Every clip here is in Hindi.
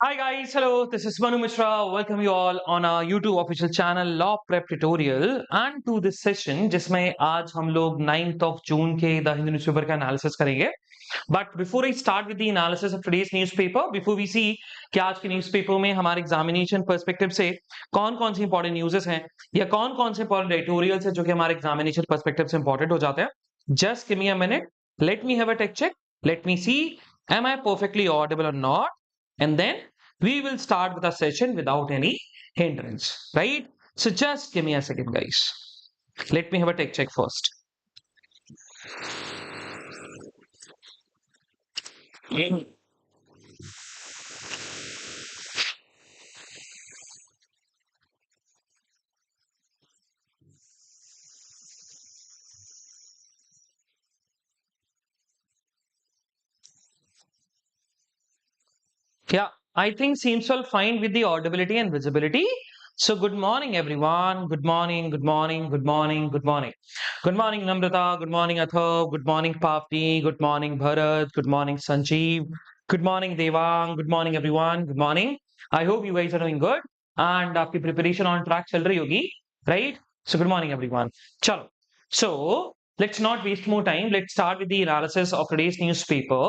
Hi guys, hello. This is Manu Mishra. Welcome you all on our YouTube official channel Law Prep Tutorial and to this session जिसमें आज हम लोग 9th of June के द हिंदू न्यूज़पेपर का एनालिसिस करेंगे. But before I start with the analysis of today's newspaper, before we see कि आज के न्यूज़पेपर में हमारे एग्जामिनेशन पर्सपेक्टिव से कौन-कौन सी इंपॉर्टेंट न्यूज़ेस हैं या कौन-कौन से इंपॉर्टेंट एडिटोरियल्स हैं जो कि हमारे एग्जामिनेशन पर्सपेक्टिव से इंपॉर्टेंट हो जाते हैं. Just give me a minute. Let me have a tech check. Let me see. Am I perfectly audible or not? And then we will start with our session without any hindrance, right? So just give me a second, guys. Let me have a tech check first. Yeah, I think seems all fine with the audibility and visibility. So good morning, everyone. Good morning, good morning, good morning, good morning. Good morning, Namrata. Good morning, Athav. Good morning, Pavni. Good morning, Bharat. Good morning, Sanjeev. Good morning, Devang. Good morning, everyone. Good morning. I hope you guys are doing good and आपकी preparation on track चल रही होगी, right? So good morning, everyone. चलो. So let's not waste more time. Let's start with the analysis of today's newspaper.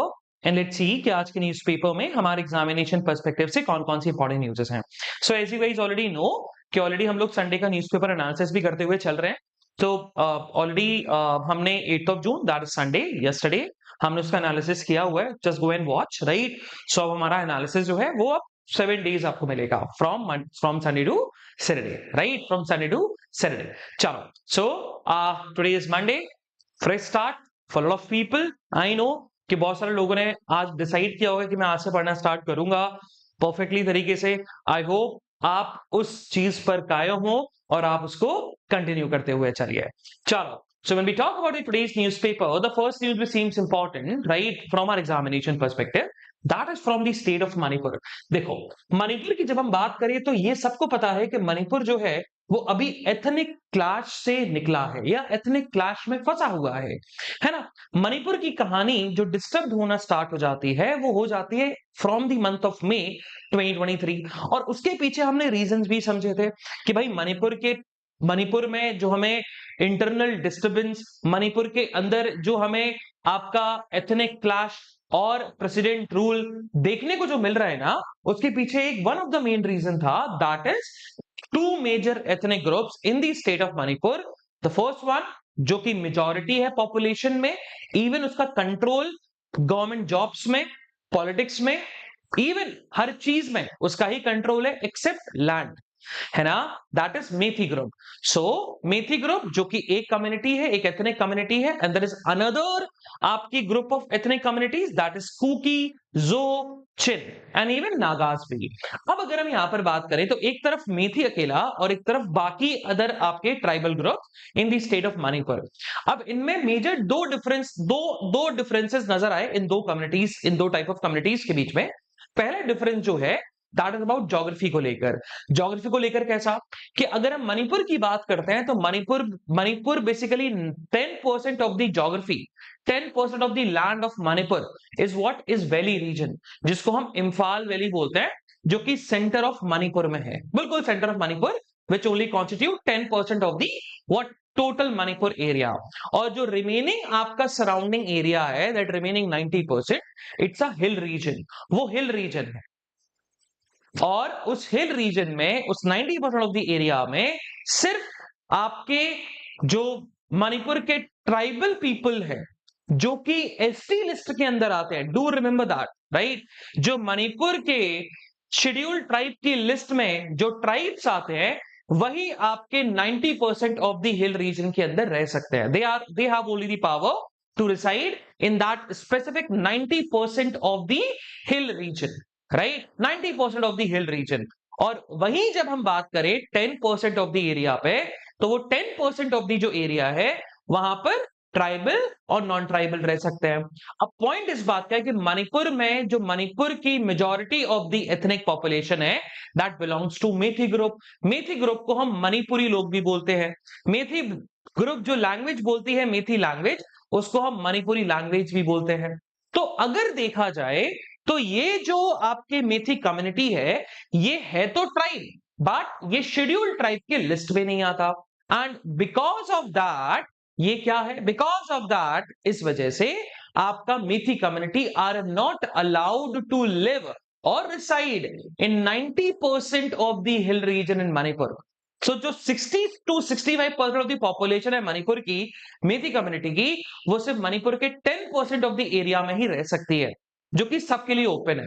And let's see कि आज के न्यूज़पेपर में हमारे एग्जामिनेशन पर्सपेक्टिव से कौन-कौन सी इंपॉर्टेंट न्यूज़ेस हैं. So as you guys already know कि ऑलरेडी हम लोग संडे का न्यूज़पेपर एनालिसिस भी करते हुए चल रहे हैं. तो ऑलरेडी हमने 8th of June that is Sunday yesterday हमने उसका एनालिसिस किया हुआ है. Just go and watch, right? So अब हमारा एनालिसिस जो है वो अब 7 डेज आपको मिलेगा from Sunday to Saturday, right? From Sunday to Saturday. चलो, so today is Monday, fresh start for lot of people. I know कि बहुत सारे लोगों ने आज डिसाइड किया होगा कि मैं आज से पढ़ना स्टार्ट करूंगा परफेक्टली तरीके से. आई होप आप उस चीज पर कायम हो और आप उसको कंटिन्यू करते हुए चलिए. चलो, so when we talk about the today's newspaper, the first news which seems important, right, from our examination perspective, that is from the state of Manipur. देखो, मणिपुर की जब हम बात करें तो ये सबको पता है कि मणिपुर जो है वो अभी एथनिक क्लैश से निकला है या एथनिक क्लैश में फंसा हुआ है ना? मणिपुर की कहानी जो डिस्टर्ब होना स्टार्ट हो जाती है वो हो जाती है from the month of May 2023. और उसके पीछे हमने रीजंस भी समझे थे कि भाई मणिपुर में जो हमें इंटरनल डिस्टर्बेंस, मणिपुर के अंदर जो हमें आपका एथनिक क्लैश और प्रेसिडेंट रूल देखने को जो मिल रहा है ना, उसके पीछे एक one of the main reason था, that is two major ethnic groups in the state of Manipur. The first one जो कि मेजॉरिटी है पॉपुलेशन में, इवन उसका कंट्रोल गवर्नमेंट जॉब्स में, पॉलिटिक्स में, इवन हर चीज में उसका ही कंट्रोल है एक्सेप्ट लैंड, है ना? That is Meitei group. So Meitei group जो कि एक कम्युनिटी है, एक एथनिक कम्युनिटी है, एंड देयर इज अनदर आपकी group of ethnic communities that is Kuki, Zo, Chin and even Nagas भी. अब अगर हम यहां पर बात करें तो एक तरफ मेथी अकेला और एक तरफ बाकी अदर आपके tribal group in the state of Manipur. अब इनमें मेजर दो डिफरेंसेस नजर आए इन दो कम्युनिटीज, इन दो टाइप ऑफ कम्युनिटीज के बीच में. पहला डिफरेंस जो है दैट इज अबाउट ज्योग्राफी को लेकर. ज्योग्राफी को लेकर कैसा कि अगर हम मणिपुर की बात करते हैं तो Manipur basically 10% of the geography, 10% of the land of Manipur is what is valley region, जिसको हम इम्फाल वैली बोलते हैं, जो कि सेंटर ऑफ मणिपुर में है, बिल्कुल centre of Manipur, which only constitute 10% of the what total Manipur area. और जो रिमेनिंग आपका सराउंडिंग एरिया है, that remaining 90% it's a hill region, वो हिल रीजन है. और उस हिल रीजन में, उस 90% ऑफ द एरिया में सिर्फ आपके जो मणिपुर के ट्राइबल पीपल है जो कि एसटी लिस्ट के अंदर आते हैं, डू रिमेंबर दैट, राइट? जो मणिपुर के शेड्यूल्ड ट्राइब की लिस्ट में जो ट्राइब्स आते हैं वही आपके 90% ऑफ द हिल रीजन के अंदर रह सकते हैं. They have only the power to reside in that specific 90% of the hill region, right? 90% of the hill region. और वहीं जब हम बात करें 10% ऑफ द एरिया पे, तो वो 10% ऑफ द जो एरिया है वहां पर ट्राइबल और नॉन ट्राइबल रह सकते हैं. अब पॉइंट इस बात का है कि मणिपुर में जो मणिपुर की majority of the ethnic population है that belongs to Meitei group. Meitei group को हम मणिपुरी लोग भी बोलते हैं. मेथी ग्रुप जो लैंग्वेज बोलती है, मेथी लैंग्वेज, उसको हम मणिपुरी लैंग्वेज भी बोलते हैं. तो अगर देखा जाए तो ये जो आपके मेथी कम्युनिटी ये है तो ट्राइब, बट ये शेड्यूल्ड ट्राइब के लिस्ट में नहीं आता। एंड बिकॉज ऑफ दैट, ये क्या है, बिकॉज ऑफ दैट, इस वजह से आपका Meitei community are not allowed to live और reside in 90% of the hill region in Manipur. So जो 60 to 65% ऑफ द पॉपुलेशन है मणिपुर की, मेथी कम्युनिटी की, वो सिर्फ मणिपुर के 10% ऑफ द एरिया में ही रह सकती है, जो कि सबके लिए ओपन है,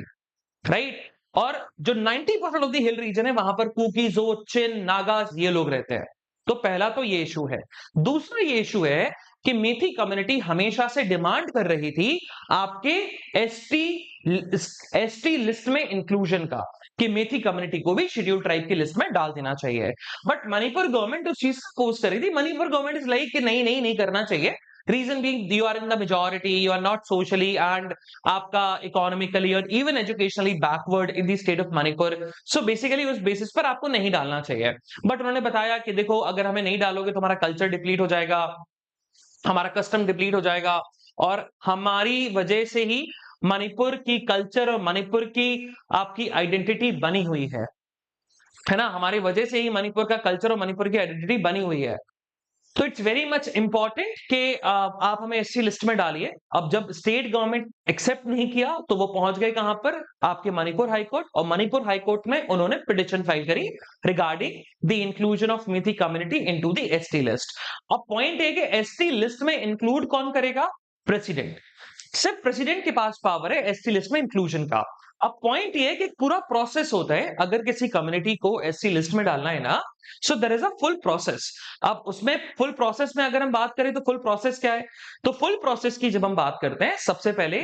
राइट। और जो 90% ऑफ द हिल रीजन है, वहां पर कुकीजो, चिन, नागास, ये लोग रहते हैं। तो पहला तो ये इशू है। दूसरा ये इशू है कि मेथी कम्युनिटी हमेशा से डिमांड कर रही थी आपके एसटी लिस्ट में इंक्लूजन का, कि मेथी कम्युनिटी को भी शेड्यूल ट्राइब की लिस्ट में डाल देना चाहिए। बट मणिपुर गवर्नमेंट उस चीज को पोस्ट कर रही थी। मणिपुर गवर्नमेंट इज लाइक कि नहीं नहीं नहीं करना चाहिए। Reason being you are in the majority, you are not socially and आपका इकोनॉमिकली और even educationally backward in the state of Manipur. So basically उस बेसिस पर आपको नहीं डालना चाहिए। बट उन्होंने बताया कि देखो, अगर हमें नहीं डालोगे तो हमारा कल्चर डिप्लीट हो जाएगा, हमारा कस्टम डिप्लीट हो जाएगा, और हमारी वजह से ही मणिपुर की कल्चर और मणिपुर की आपकी आइडेंटिटी बनी हुई है ना, हमारी वजह से ही मणिपुर का कल्चर और मणिपुर की आइडेंटिटी बनी हुई है। तो इट्स वेरी मच इंपॉर्टेंट कि आप हमें एससी लिस्ट में डालिए। अब जब स्टेट गवर्नमेंट एक्सेप्ट नहीं किया, तो वो पहुंच गए कहां पर, आपके मणिपुर हाईकोर्ट, और मणिपुर हाईकोर्ट में उन्होंने पिटिशन फाइल करी regarding the inclusion of methi community into the ST list. अब पॉइंट है कि एसटी लिस्ट में इंक्लूड कौन करेगा, प्रेसिडेंट। सिर्फ प्रेसिडेंट के पास पावर है एसटी लिस्ट में इंक्लूजन का। अब पॉइंट ये है कि पूरा प्रोसेस होता है, अगर किसी कम्युनिटी को एससी लिस्ट में डालना है ना, so there is a full process. अब उसमें फुल प्रोसेस में अगर हम बात करें तो फुल प्रोसेस क्या है, तो फुल प्रोसेस की जब हम बात करते हैं, सबसे पहले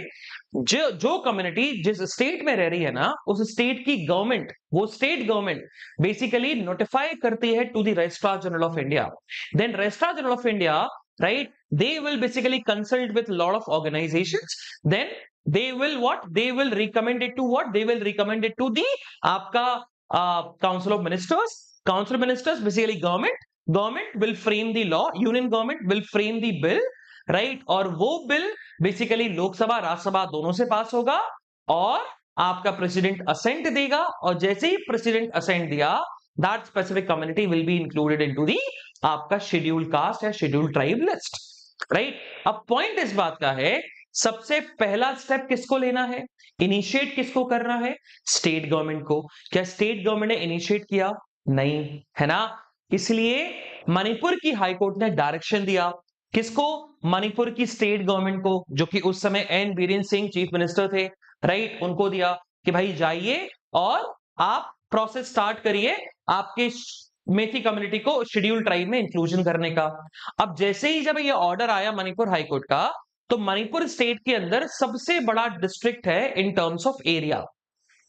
जो कम्युनिटी जिस स्टेट में रह रही है ना, उस स्टेट की गवर्नमेंट, वो स्टेट गवर्नमेंट बेसिकली नोटिफाई करती है to the registrar general of India. Then registrar general of India, right, they will basically consult with a lot of organizations, then they will what, they will recommend it to what, they will recommend it to the आपका council of ministers, council of ministers basically government will frame the law, union government will frame the bill, right, और वो बिल बेसिकली लोकसभा राज्यसभा दोनों से पास होगा, और आपका प्रेसिडेंट असेंट देगा, और जैसे ही प्रेसिडेंट असेंट दिया, that specific community will be included into the आपका शेड्यूल कास्ट या शेड्यूल ट्राइब लिस्ट, राइट। अब पॉइंट इस बात का है, सबसे पहला स्टेप किसको लेना है, इनिशिएट किसको करना है, स्टेट गवर्नमेंट को। क्या स्टेट गवर्नमेंट ने इनिशिएट किया, नहीं, है ना। इसलिए मणिपुर की हाईकोर्ट ने डायरेक्शन दिया, किसको, मणिपुर की स्टेट गवर्नमेंट को, जो कि उस समय N Biren Singh chief minister थे, राइट, उनको दिया कि भाई जाइए और आप प्रोसेस स्टार्ट करिए आपके मेथी कम्युनिटी को शेड्यूल ट्राइब में इंक्लूजन करने का। अब जैसे ही जब ये ऑर्डर आया मणिपुर हाईकोर्ट का, तो मणिपुर स्टेट के अंदर सबसे बड़ा डिस्ट्रिक्ट है in terms of area,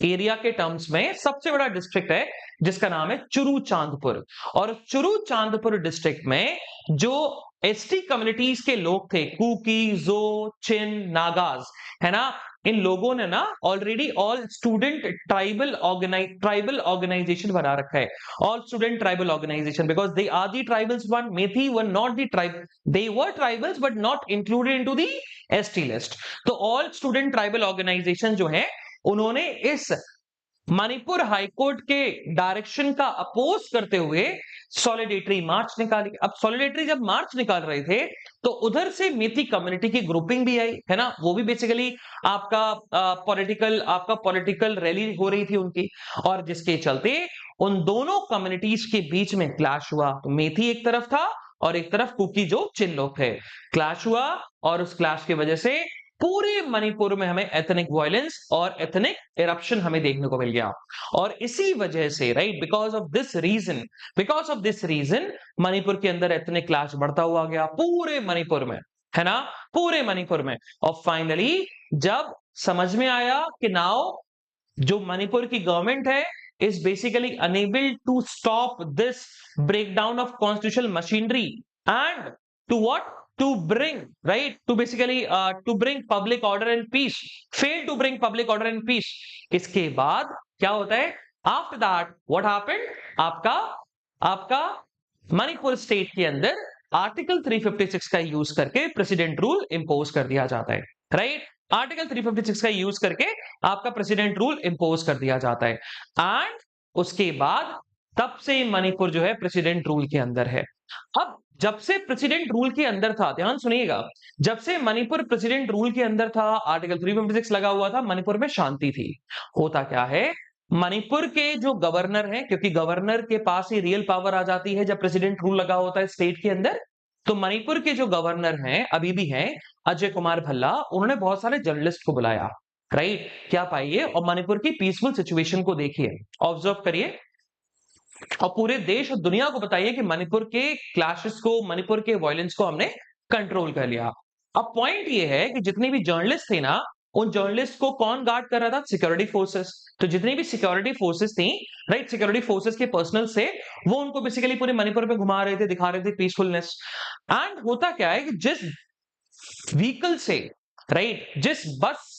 area के टर्म्स में सबसे बड़ा डिस्ट्रिक्ट है जिसका नाम है चुरू चांदपुर। और चुरू चांदपुर डिस्ट्रिक्ट में जो एसटी कम्युनिटीज के लोग थे, कुकी, जो, चिन, नागाज, है ना, इन लोगों ने ना already all student tribal organization बना रखा है, all student tribal organization, because they are the tribals one, Meitei were not the tribe, they were tribals but not included into the ST list. तो ऑल स्टूडेंट ट्राइबल ऑर्गेनाइजेशन जो है, उन्होंने इस मणिपुर हाईकोर्ट के डायरेक्शन का अपोज करते हुए सॉलिडेटरी मार्च निकाली। अब सॉलिडेटरी जब मार्च निकाल रहे थे, तो उधर से मेथी कम्युनिटी की ग्रुपिंग भी आई, है ना, वो भी बेसिकली आपका पॉलिटिकल रैली हो रही थी उनकी, और जिसके चलते उन दोनों कम्युनिटीज के बीच में क्लैश हुआ। तो मेथी एक तरफ था और एक तरफ कुकी जो चिन लोग थे, क्लैश हुआ, और उस क्लैश की वजह से पूरे मणिपुर में हमें एथनिक वायलेंस और एथनिक इरप्शन हमें देखने को मिल गया। और इसी वजह से, right, because of this reason Manipur के अंदर एथनिक क्लैश बढ़ता हुआ गया पूरे मणिपुर में, है ना, पूरे मणिपुर में। और फाइनली जब समझ में आया कि नाउ जो मणिपुर की गवर्नमेंट है is basically unable to stop this breakdown of constitutional machinery and to what, to bring, right, to basically to bring public order and peace, fail to bring public order and peace। इसके बाद क्या होता है, after that what happened, आपका मणिपुर स्टेट के अंदर आर्टिकल 356 का यूज करके प्रेसिडेंट रूल इंपोज कर दिया जाता है, राइट। आर्टिकल 356 का यूज करके आपका प्रेसिडेंट रूल इंपोज कर दिया जाता है। एंड उसके बाद तब से मणिपुर जो है प्रेसिडेंट रूल के अंदर है। अब जब से प्रेसिडेंट रूल के अंदर था, ध्यान सुनिएगा, जब से मणिपुर प्रेसिडेंट रूल के अंदर था, आर्टिकल 356 लगा हुआ था, मणिपुर में शांति थी। होता क्या है, मणिपुर के जो गवर्नर हैं, क्योंकि गवर्नर के पास ही रियल पावर आ जाती है जब प्रेसिडेंट रूल लगा होता है स्टेट के अंदर, तो मणिपुर के जो गवर्नर हैं, अभी भी हैं, अजय कुमार भल्ला, उन्होंने बहुत सारे जर्नलिस्ट को बुलाया। राइट, क्या पाइए, और मणिपुर की पीसफुल सिचुएशन को देखिए, ऑब्जर्व करिए, और पूरे देश और दुनिया को बताइए कि मणिपुर के क्लैशेस को, मणिपुर के वायलेंस को हमने कंट्रोल कर लिया। अब पॉइंट ये है कि जितने भी जर्नलिस्ट थे ना, उन जर्नलिस्ट को कौन गार्ड कर रहा था? Security forces. तो जितनी भी सिक्योरिटी फोर्सेस थी, राइट, सिक्योरिटी फोर्सेस के पर्सनल से, वो उनको बेसिकली पूरे मणिपुर में घुमा रहे थे, दिखा रहे थे पीसफुलनेस। एंड होता क्या है कि जिस व्हीकल से, राइट, जिस बस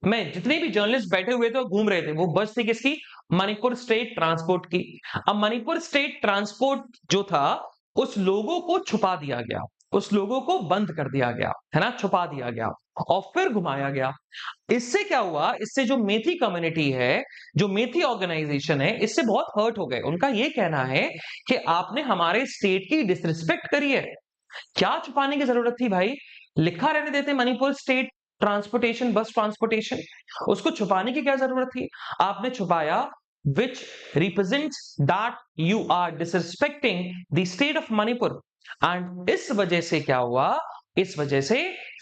में जितने भी जर्नलिस्ट बैठे हुए थे, घूम रहे थे, वो बस थी किसकी? मणिपुर स्टेट ट्रांसपोर्ट की। अब मणिपुर स्टेट ट्रांसपोर्ट जो था, उस लोगों को छुपा दिया गया, उस लोगों को बंद कर दिया गया, है ना, छुपा दिया गया और फिर घुमाया गया। इससे क्या हुआ, इससे जो मेथी कम्युनिटी है, जो मेथी ऑर्गेनाइजेशन है, इससे बहुत हर्ट हो गए। उनका ये कहना है कि आपने हमारे स्टेट की डिसरिस्पेक्ट करी है। क्या छुपाने की जरूरत थी भाई? लिखा रहने देते मणिपुर स्टेट ट्रांसपोर्टेशन, बस ट्रांसपोर्टेशन, उसको छुपाने की क्या जरूरत थी? आपने छुपाया, which represents that you are disrespecting the state of Manipur। And इस वजह से क्या हुआ, इस वजह से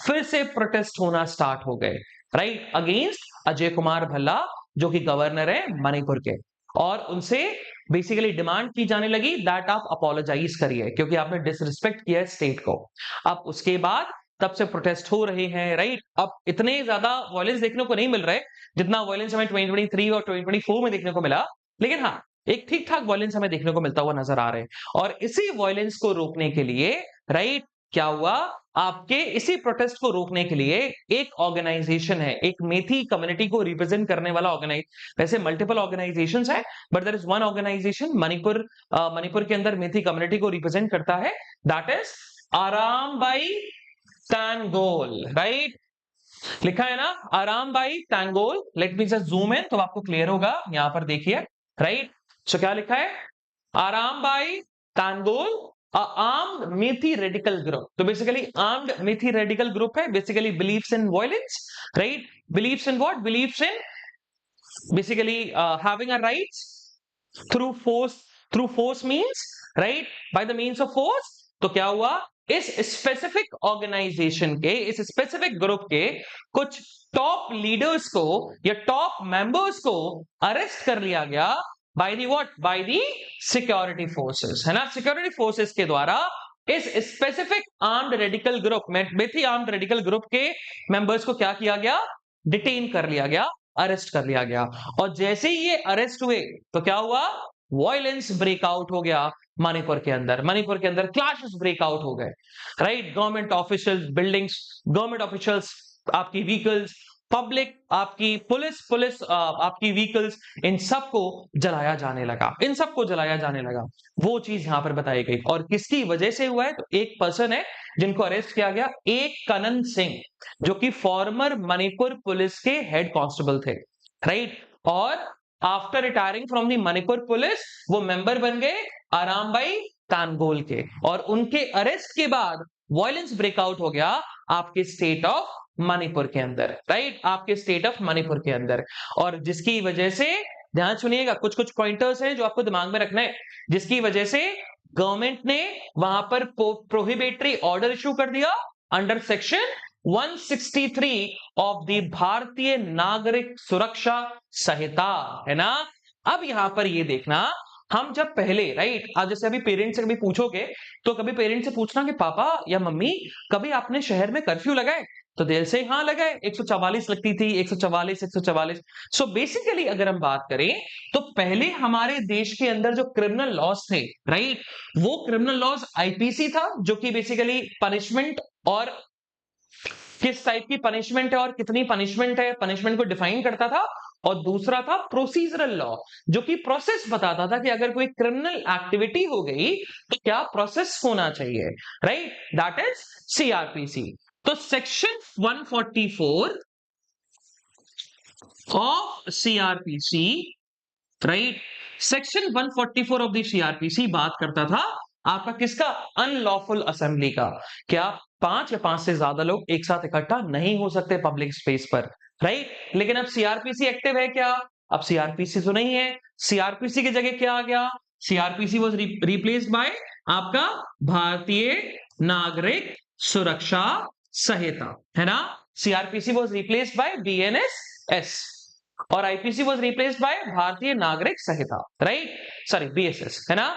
फिर से प्रोटेस्ट होना स्टार्ट हो गए, राइट, अगेंस्ट अजय कुमार भल्ला, जो कि गवर्नर है मणिपुर के। और उनसे बेसिकली डिमांड की जाने लगी दैट आप अपोलोजाइज करिए, क्योंकि आपने डिसरिस्पेक्ट किया है स्टेट को। अब उसके बाद तब से प्रोटेस्ट हो रहे हैं, राइट। अब इतने ज्यादा वायलेंस देखने को नहीं मिल रहे जितना वायलेंस हमें 2023 और 2024 में देखने को मिला, लेकिन हाँ, एक ठीक ठाक वायलेंस हमें देखने को मिलता हुआ नजर आ रहे हैं। और इसी वायलेंस को रोकने के लिए, राइट, क्या हुआ, आपके इसी प्रोटेस्ट को रोकने के लिए एक ऑर्गेनाइजेशन है, एक मेथी कम्युनिटी को रिप्रेजेंट करने वाला वैसे मल्टीपल ऑर्गेनाइजेशंस है, but there is one organisation Manipur, Manipur के अंदर मेथी कम्युनिटी को रिप्रेजेंट करता है, that is Arambai Tenggol, right, लिखा है ना, Arambai Tenggol. Let me just zoom in तो आपको क्लियर होगा, यहां पर देखिए, राइट। सो क्या लिखा है, Arambai Tenggol, armed Meitei radical group. तो basically armed Meitei radical group है, basically believes in violence, right, believes in what, believes in basically having a rights through force, through force means, right, by the means of force. तो क्या हुआ, इस स्पेसिफिक ऑर्गेनाइजेशन के, इस स्पेसिफिक ग्रुप के कुछ टॉप लीडर्स को या टॉप मेंबर्स को अरेस्ट कर लिया गया by the what, by the security forces, है ना, सिक्योरिटी फोर्सेस के द्वारा इस स्पेसिफिक आर्म्ड रेडिकल ग्रुप, मेथी आर्म्ड रेडिकल ग्रुप के मेंबर्स को क्या किया गया, डिटेन कर लिया गया, अरेस्ट कर लिया गया। और जैसे ही ये अरेस्ट हुए तो क्या हुआ, वायलेंस ब्रेकआउट हो गया मणिपुर के अंदर, मणिपुर के अंदर क्लैशेस ब्रेकआउट हो गए, right. Government officials, buildings, government officials, आपकी व्हीकल्स, पब्लिक, आपकी पुलिस आपकी व्हीकल्स, इन सबको जलाया जाने लगा, इन सबको जलाया जाने लगा। वो चीज यहां पर बताई गई। और किसकी वजह से हुआ है, तो एक पर्सन है जिनको अरेस्ट किया गया, एक कनन सिंह, जो कि फॉर्मर मणिपुर पुलिस के हेड कांस्टेबल थे, राइट। और after retiring from the Manipur police, वो मेंबर बन गए आराम बाई तानगोल के। और उनके अरेस्ट के बाद वायलेंस ब्रेकआउट हो गया आपके स्टेट ऑफ मणिपुर के अंदर, राइट, आपके स्टेट ऑफ मणिपुर के अंदर। और जिसकी वजह से, ध्यान सुनिएगा, कुछ कुछ पॉइंटर्स हैं जो आपको दिमाग में रखना है, जिसकी वजह से गवर्नमेंट ने वहां पर प्रोहिबिटरी ऑर्डर इशू कर दिया अंडर सेक्शन 163 ऑफ द भारतीय नागरिक सुरक्षा संहिता, है ना। अब यहां पर ये देखना, हम जब पहले, राइट, आज जैसे अभी पेरेंट्स से कभी पूछोगे तो कभी पेरेंट्स से पूछना कि पापा या मम्मी, कभी आपने शहर में कर्फ्यू लगाए? तो दिल से हाँ लगाए, 144 लगती थी, 144, 144। सो बेसिकली अगर हम बात करें तो पहले हमारे देश के अंदर जो क्रिमिनल लॉज थे, राइट, वो क्रिमिनल लॉज आईपीसी था, जो कि बेसिकली पनिशमेंट और किस टाइप की पनिशमेंट है और कितनी पनिशमेंट है, पनिशमेंट को डिफाइन करता था। और दूसरा था प्रोसीजरल लॉ, जो कि प्रोसेस बताता था कि अगर कोई क्रिमिनल एक्टिविटी हो गई तो क्या प्रोसेस होना चाहिए, राइट, दैट इज सीआरपीसी। तो section 144 of CRPC, right, section 144 of the CrPC बात करता था आपका किसका, अनलॉफुल असेंबली का। क्या 5 या 5 से ज्यादा लोग एक साथ इकट्ठा नहीं हो सकते पब्लिक स्पेस पर, राइट। लेकिन अब सीआरपीसी एक्टिव है क्या, अब सीआरपीसी तो नहीं है, सीआरपीसी की जगह क्या आ गया, सीआरपीसी वाज रिप्लेस्ड बाय आपका भारतीय नागरिक सुरक्षा संहिता, है ना। CrPC was replaced by BNS और आईपीसी वाज रिप्लेस्ड बाय भारतीय नागरिक संहिता, राइट, सॉरी बीएसएस, है ना।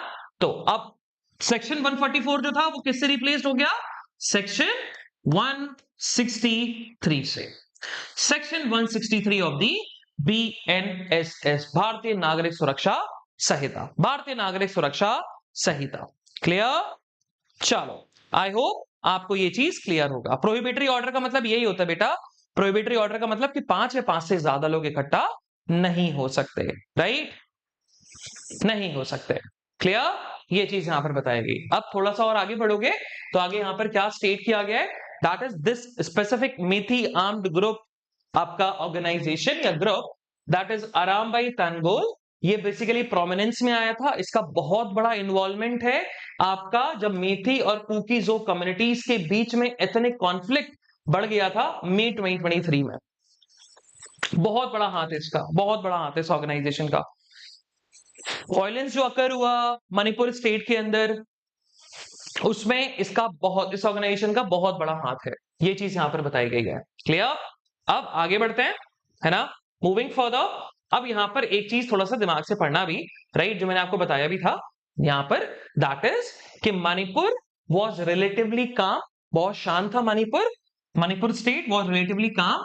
तो अब सेक्शन 144 जो था वो किससे रिप्लेस्ड हो गया, सेक्शन 163 से। सेक्शन 163 ऑफ दी बीएनएसएस, भारतीय नागरिक सुरक्षा संहिता, भारतीय नागरिक सुरक्षा संहिता। क्लियर, चलो आई होप आपको ये चीज क्लियर होगा। प्रोहिबिटरी ऑर्डर का मतलब यही होता है बेटा, प्रोहिबिटरी ऑर्डर का मतलब कि 5 या 5 से ज्यादा लोग इकट्ठा नहीं हो सकते, राइट, नहीं हो सकते। क्लियर, ये चीज यहां पर बताएगी। अब थोड़ा सा और आगे बढ़ोगे तो आगे यहां पर क्या स्टेट किया गया है, that is this specific methi armed group, आपका ऑर्गेनाइजेशन या ग्रुप, दैट इज आराम भाई तंगोल, ये बेसिकली प्रोमिनेंस में आया था। इसका बहुत बड़ा इन्वॉल्वमेंट है आपका, जब मेथी और कुकी जो कम्युनिटीज के बीच में एथनिक कॉन्फ्लिक्ट बढ़ गया था मई 2023 में। बहुत बड़ा हाथ है इसका, बहुत बड़ा हाथ है इस ऑर्गेनाइजेशन का। वायलेंस जो अकर हुआ मणिपुर स्टेट के अंदर, उसमें इसका बहुत, इस ऑर्गेनाइजेशन का बहुत बड़ा हाथ है, ये चीज यहां पर बताई गई है। क्लियर, अब आगे बढ़ते हैं, है ना, मूविंग फर्दर। अब यहां पर एक चीज थोड़ा सा दिमाग से पढ़ना भी, राइट, जो मैंने आपको बताया भी था यहां पर, दैट इज कि मणिपुर वॉज रिलेटिवली काम, बहुत शांत था Manipur, Manipur state was relatively काम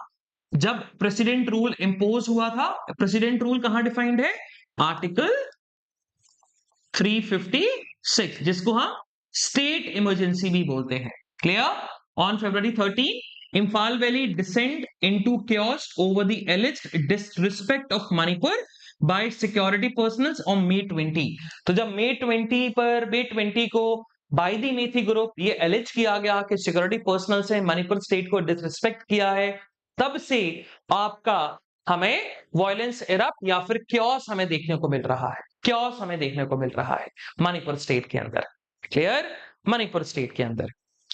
जब प्रेसिडेंट रूल इंपोज हुआ था। प्रेसिडेंट रूल कहां डिफाइंड है, आर्टिकल 356, जिसको हम स्टेट इमरजेंसी भी बोलते हैं। Clear, on February 13 Imphal valley descend into chaos over the alleged disrespect of Manipur by security personnel on May 20। तो जब May 20 पर, May 20 को बाय दी मेथी ग्रुप ये एलिज किया गया कि सिक्योरिटी पर्सनल से मणिपुर स्टेट को डिसरिस्पेक्ट किया है, तब से आपका हमें वायलेंस इरप्ट या फिर क्योस हमें देखने को मिल रहा है, क्योस हमें देखने को मिल रहा है मणिपुर स्टेट के अंदर। क्लियर, मणिपुर स्टेट के अंदर।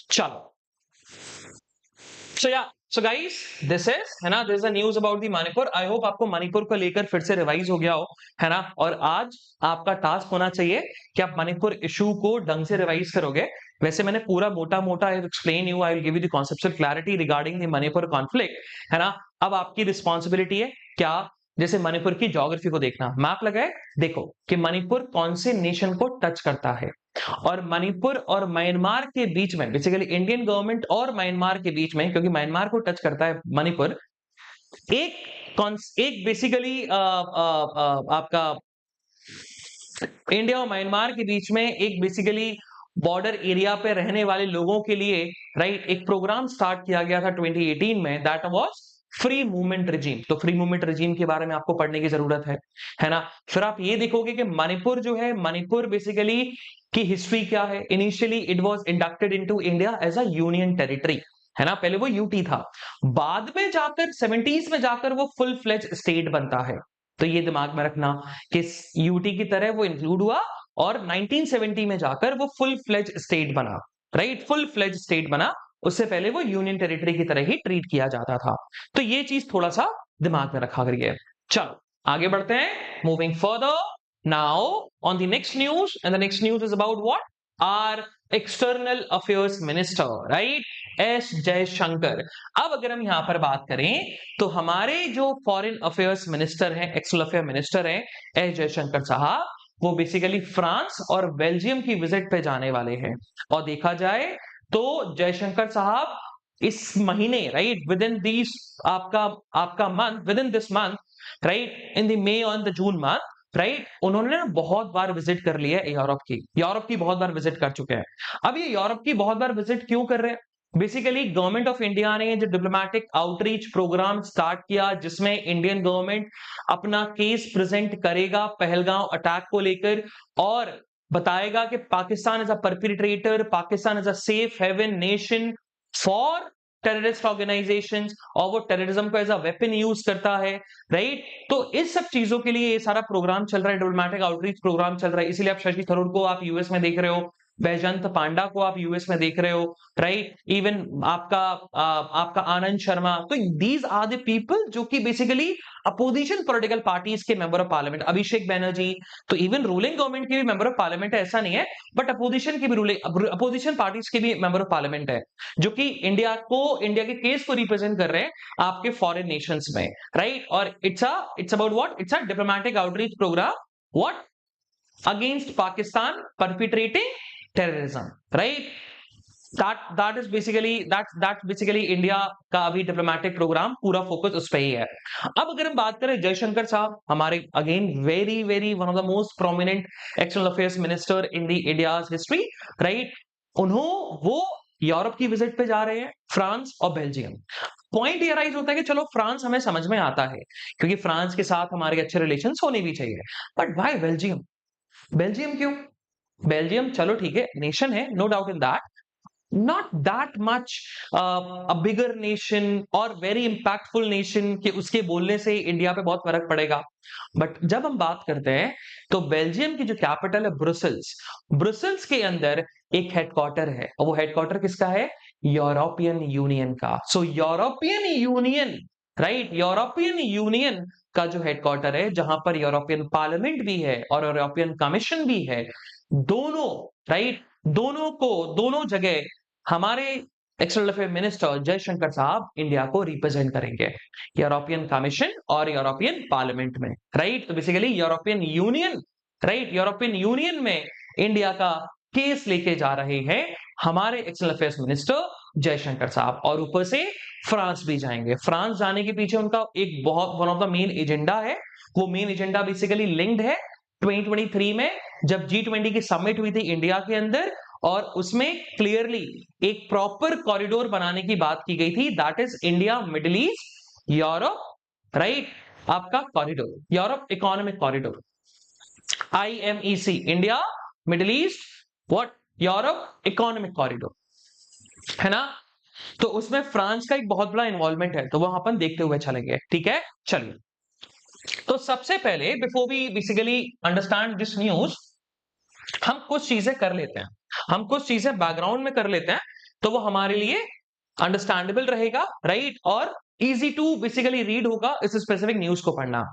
चलो, सो गाइस दिस इज, है ना, this is the news about the Manipur. I hope आपको मणिपुर को लेकर फिर से रिवाइज हो गया हो, है ना। और आज आपका टास्क होना चाहिए कि आप मणिपुर इशू को ढंग से रिवाइज करोगे। वैसे मैंने पूरा मोटा मोटा explain you, I will give you the conceptual clarity regarding the Manipur conflict, है ना। अब आपकी रिस्पॉन्सिबिलिटी है क्या, जैसे मणिपुर की ज्योग्राफी को देखना, मैप लगाए, देखो कि मणिपुर कौन से नेशन को टच करता है, और मणिपुर और म्यांमार के बीच में, बेसिकली इंडियन गवर्नमेंट और म्यांमार के बीच में, क्योंकि म्यांमार को टच करता है मणिपुर, एक बेसिकली आपका इंडिया और म्यांमार के बीच में एक बेसिकली बॉर्डर एरिया पे रहने वाले लोगों के लिए, राइट, एक प्रोग्राम स्टार्ट किया गया था 2018 में, that was free movement regime. तो फ्री मूवमेंट रिजीम के बारे में आपको पढ़ने की जरूरत है ना। फिर आप ये देखोगे कि मणिपुर जो है, मणिपुर बेसिकली की हिस्ट्री क्या है। Initially it was inducted into India as a union territory, है ना, पहले वो यूटी था, बाद में जाकर 70s में जाकर वो फुल फ्लेज स्टेट बनता है। तो ये दिमाग में रखना कि यूटी की तरह वो इंक्लूड हुआ और 1970 में जाकर वो फुल फ्लेज स्टेट बना, राइट, फुल फ्लेज स्टेट बना। उससे पहले वो यूनियन टेरिटरी की तरह ही ट्रीट किया जाता था। तो ये चीज थोड़ा सा दिमाग में रखा करिए। चलो आगे बढ़ते हैं, moving further now on the next news, and the next news is about what, our external affairs minister, right, S Jaishankar. अब अगर हम यहां पर बात करें तो हमारे जो फॉरेन अफेयर्स मिनिस्टर हैं, एक्सटर्नल अफेयर मिनिस्टर हैं एस जयशंकर साहब, वो बेसिकली फ्रांस और बेल्जियम की विजिट पे जाने वाले हैं। और देखा जाए तो जयशंकर साहब इस महीने, राइट, विद इन दिस आपका आपका month, with in this month, right, in the May और द जून मंथ, राइट, उन्होंने ना बहुत बार विजिट कर लिया है यूरोप की बहुत बार विजिट कर चुके हैं। अब ये यूरोप की बहुत बार विजिट क्यों कर रहे हैं, बेसिकली गवर्नमेंट ऑफ इंडिया ने जो डिप्लोमेटिक आउटरीच प्रोग्राम स्टार्ट किया, जिसमें इंडियन गवर्नमेंट अपना केस प्रेजेंट करेगा पहलगांव अटैक को लेकर, और बताएगा कि Pakistan is a perpetrator, Pakistan is a safe haven nation for terrorist organisations और वो टेररिज्म को एज अ वेपन यूज करता है, राइट। तो इस सब चीजों के लिए ये सारा प्रोग्राम चल रहा है, डिप्लोमेटिक आउटरीच प्रोग्राम चल रहा है। इसीलिए आप शशि थरूर को आप यूएस में देख रहे हो, बैजंत पांडा को आप यूएस में देख रहे हो, राइट। इवन आपका आनंद शर्मा। तो दीज आर द पीपल जो कि बेसिकली अपोजिशन पॉलिटिकल पार्टीज के मेंबर ऑफ पार्लियामेंट। अभिषेक बैनर्जी तो इवन रूलिंग गवर्नमेंट के भी मेंबर ऑफ पार्लियामेंट है, ऐसा नहीं है, बट अपोजिशन की भी रूलिंग अपोजिशन पार्टीज के भी मेंबर ऑफ पार्लियामेंट है, जो कि इंडिया के केस को रिप्रेजेंट कर रहे हैं आपके फॉरेन नेशंस में, राइट। और it's about what, it's a diplomatic outreach program what against Pakistan perpetrating terrorism, right. that is basically India का अभी डिप्लोमेटिक प्रोग्राम पूरा फोकस उस पे ही है। अब अगर हम बात करें जयशंकर साहब, हमारे again very very one of the most prominent external affairs minister in the India's history, right. वो यूरोप की विजिट पे जा रहे हैं, फ्रांस और बेल्जियम। पॉइंट ये राइज होता है कि चलो फ्रांस हमें समझ में आता है क्योंकि फ्रांस के साथ हमारे अच्छे रिलेशंस होने भी चाहिए, बट व्हाई बेल्जियम? बेल्जियम क्यों? बेल्जियम चलो ठीक है, नेशन है, no doubt in that, not that much a bigger nation और very impactful nation कि उसके बोलने से इंडिया पे बहुत फर्क पड़ेगा। बट जब हम बात करते हैं तो बेल्जियम की जो कैपिटल है ब्रुसेल्स, ब्रुसेल्स के अंदर एक हेडक्वार्टर है, और वो हेडक्वार्टर किसका है? यूरोपियन यूनियन का। So European Union, right, European Union का जो हेडक्वार्टर है, जहां पर यूरोपियन पार्लियामेंट भी है और यूरोपियन कमीशन भी है, दोनों, राइट, दोनों जगह हमारे एक्सटर्नल अफेयर मिनिस्टर जयशंकर साहब इंडिया को रिप्रेजेंट करेंगे, यूरोपियन कमीशन और यूरोपियन पार्लियामेंट में, राइट। तो basically European Union, right, European union में इंडिया का केस लेके जा रहे हैं हमारे एक्सटर्नल अफेयर्स मिनिस्टर जयशंकर साहब, और ऊपर से फ्रांस भी जाएंगे। फ्रांस जाने के पीछे उनका एक बहुत one of the main agenda है, वो मेन एजेंडा बेसिकली लिंक्ड है 2023 में जब G20 की समिट हुई थी इंडिया के अंदर, और उसमें क्लियरली एक प्रॉपर कॉरिडोर बनाने की बात की गई थी, that is India Middle East Europe, right, आपका corridor, Europe economic corridor, IMEC, India Middle East what, Europe economic corridor, है ना। तो उसमें फ्रांस का एक बहुत बड़ा इन्वॉल्वमेंट है, तो वो अपन देखते हुए चलेंगे, ठीक है। चलिए, तो सबसे पहले before we basically understand this news, हम कुछ चीजें कर लेते हैं, हम कुछ चीजें बैकग्राउंड में कर लेते हैं, तो वो हमारे लिए अंडरस्टैंडेबल रहेगा, राइट, और इजी टू बेसिकली रीड होगा इस स्पेसिफिक न्यूज को पढ़ना।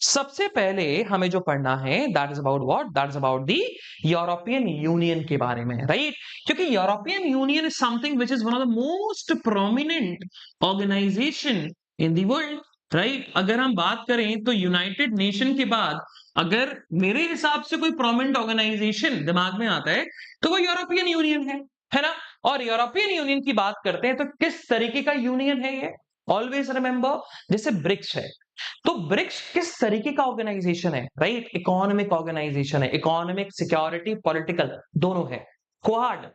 सबसे पहले हमें जो पढ़ना है that is about what, that is about the European Union के बारे में, राइट, क्योंकि European Union is something which is one of the most prominent organization in the world, right. अगर हम बात करें तो यूनाइटेड नेशन के बाद अगर मेरे हिसाब से कोई प्रोमिनेंट ऑर्गेनाइजेशन दिमाग में आता है तो वो यूरोपियन यूनियन है ना। और यूरोपियन यूनियन की बात करते हैं तो किस तरीके का यूनियन है ये? ऑलवेज रिमेंबर, जैसे ब्रिक्स है, तो ब्रिक्स किस तरीके का ऑर्गेनाइजेशन है, राइट, इकोनॉमिक ऑर्गेनाइजेशन है, इकोनॉमिक, सिक्योरिटी, पॉलिटिकल दोनों है। Quad,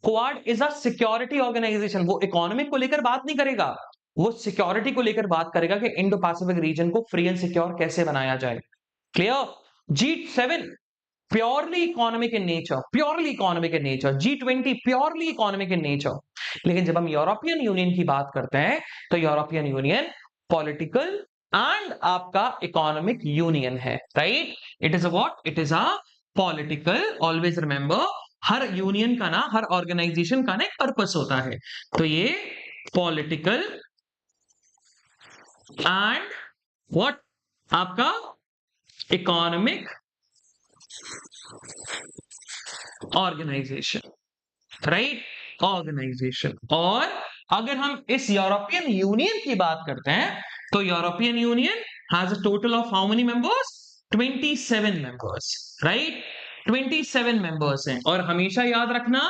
quad is a security organization, वो इकोनॉमिक को लेकर बात नहीं करेगा, वो सिक्योरिटी को लेकर बात करेगा कि इंडो पैसिफिक रीजन को फ्री एंड सिक्योर कैसे बनाया जाए, clear. G7 purely economic in nature, purely economic in nature, G20 purely economic in nature. लेकिन जब हम यूरोपियन यूनियन की बात करते हैं तो यूरोपियन यूनियन पॉलिटिकल एंड आपका इकोनॉमिक यूनियन है, right. It is a what, it is a political, always remember, her union का ना, हर ऑर्गेनाइजेशन का ना एक पर्पस होता है, तो ये पॉलिटिकल एंड व्हाट आपका इकोनॉमिक ऑर्गेनाइजेशन, राइट, ऑर्गेनाइजेशन। और अगर हम इस यूरोपियन यूनियन की बात करते हैं तो European union has a total of how many members? 27 members, right, 27 members हैं। और हमेशा याद रखना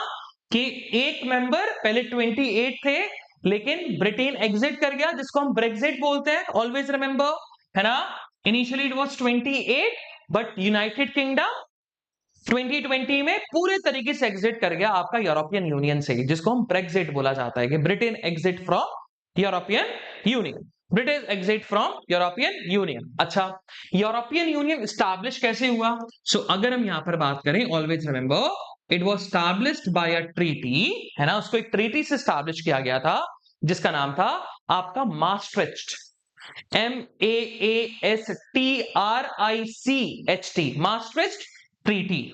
कि एक मेंबर, पहले 28 थे लेकिन ब्रिटेन एग्जिट कर गया, जिसको हम ब्रेक्जिट बोलते हैं, ऑलवेज रिमेंबर, है ना। Initially it was 28 but United kingdom 2020 में पूरे तरीके से एग्जिट कर गया आपका यूरोपियन यूनियन से, जिसको हम ब्रेक्जिट बोला जाता है, कि Britain exit from European union, British exit from European union. अच्छा, यूरोपियन यूनियन स्टैब्लिश कैसे हुआ? अगर हम यहां पर बात करें, always remember it was established bye a treaty, है ना, उसको एक ट्रीटी से स्टैब्लिश किया गया था, जिसका नाम था आपका मास्ट्रिच्ट, MAASTRICHT, मास्ट्रिच्ट ट्रीटी।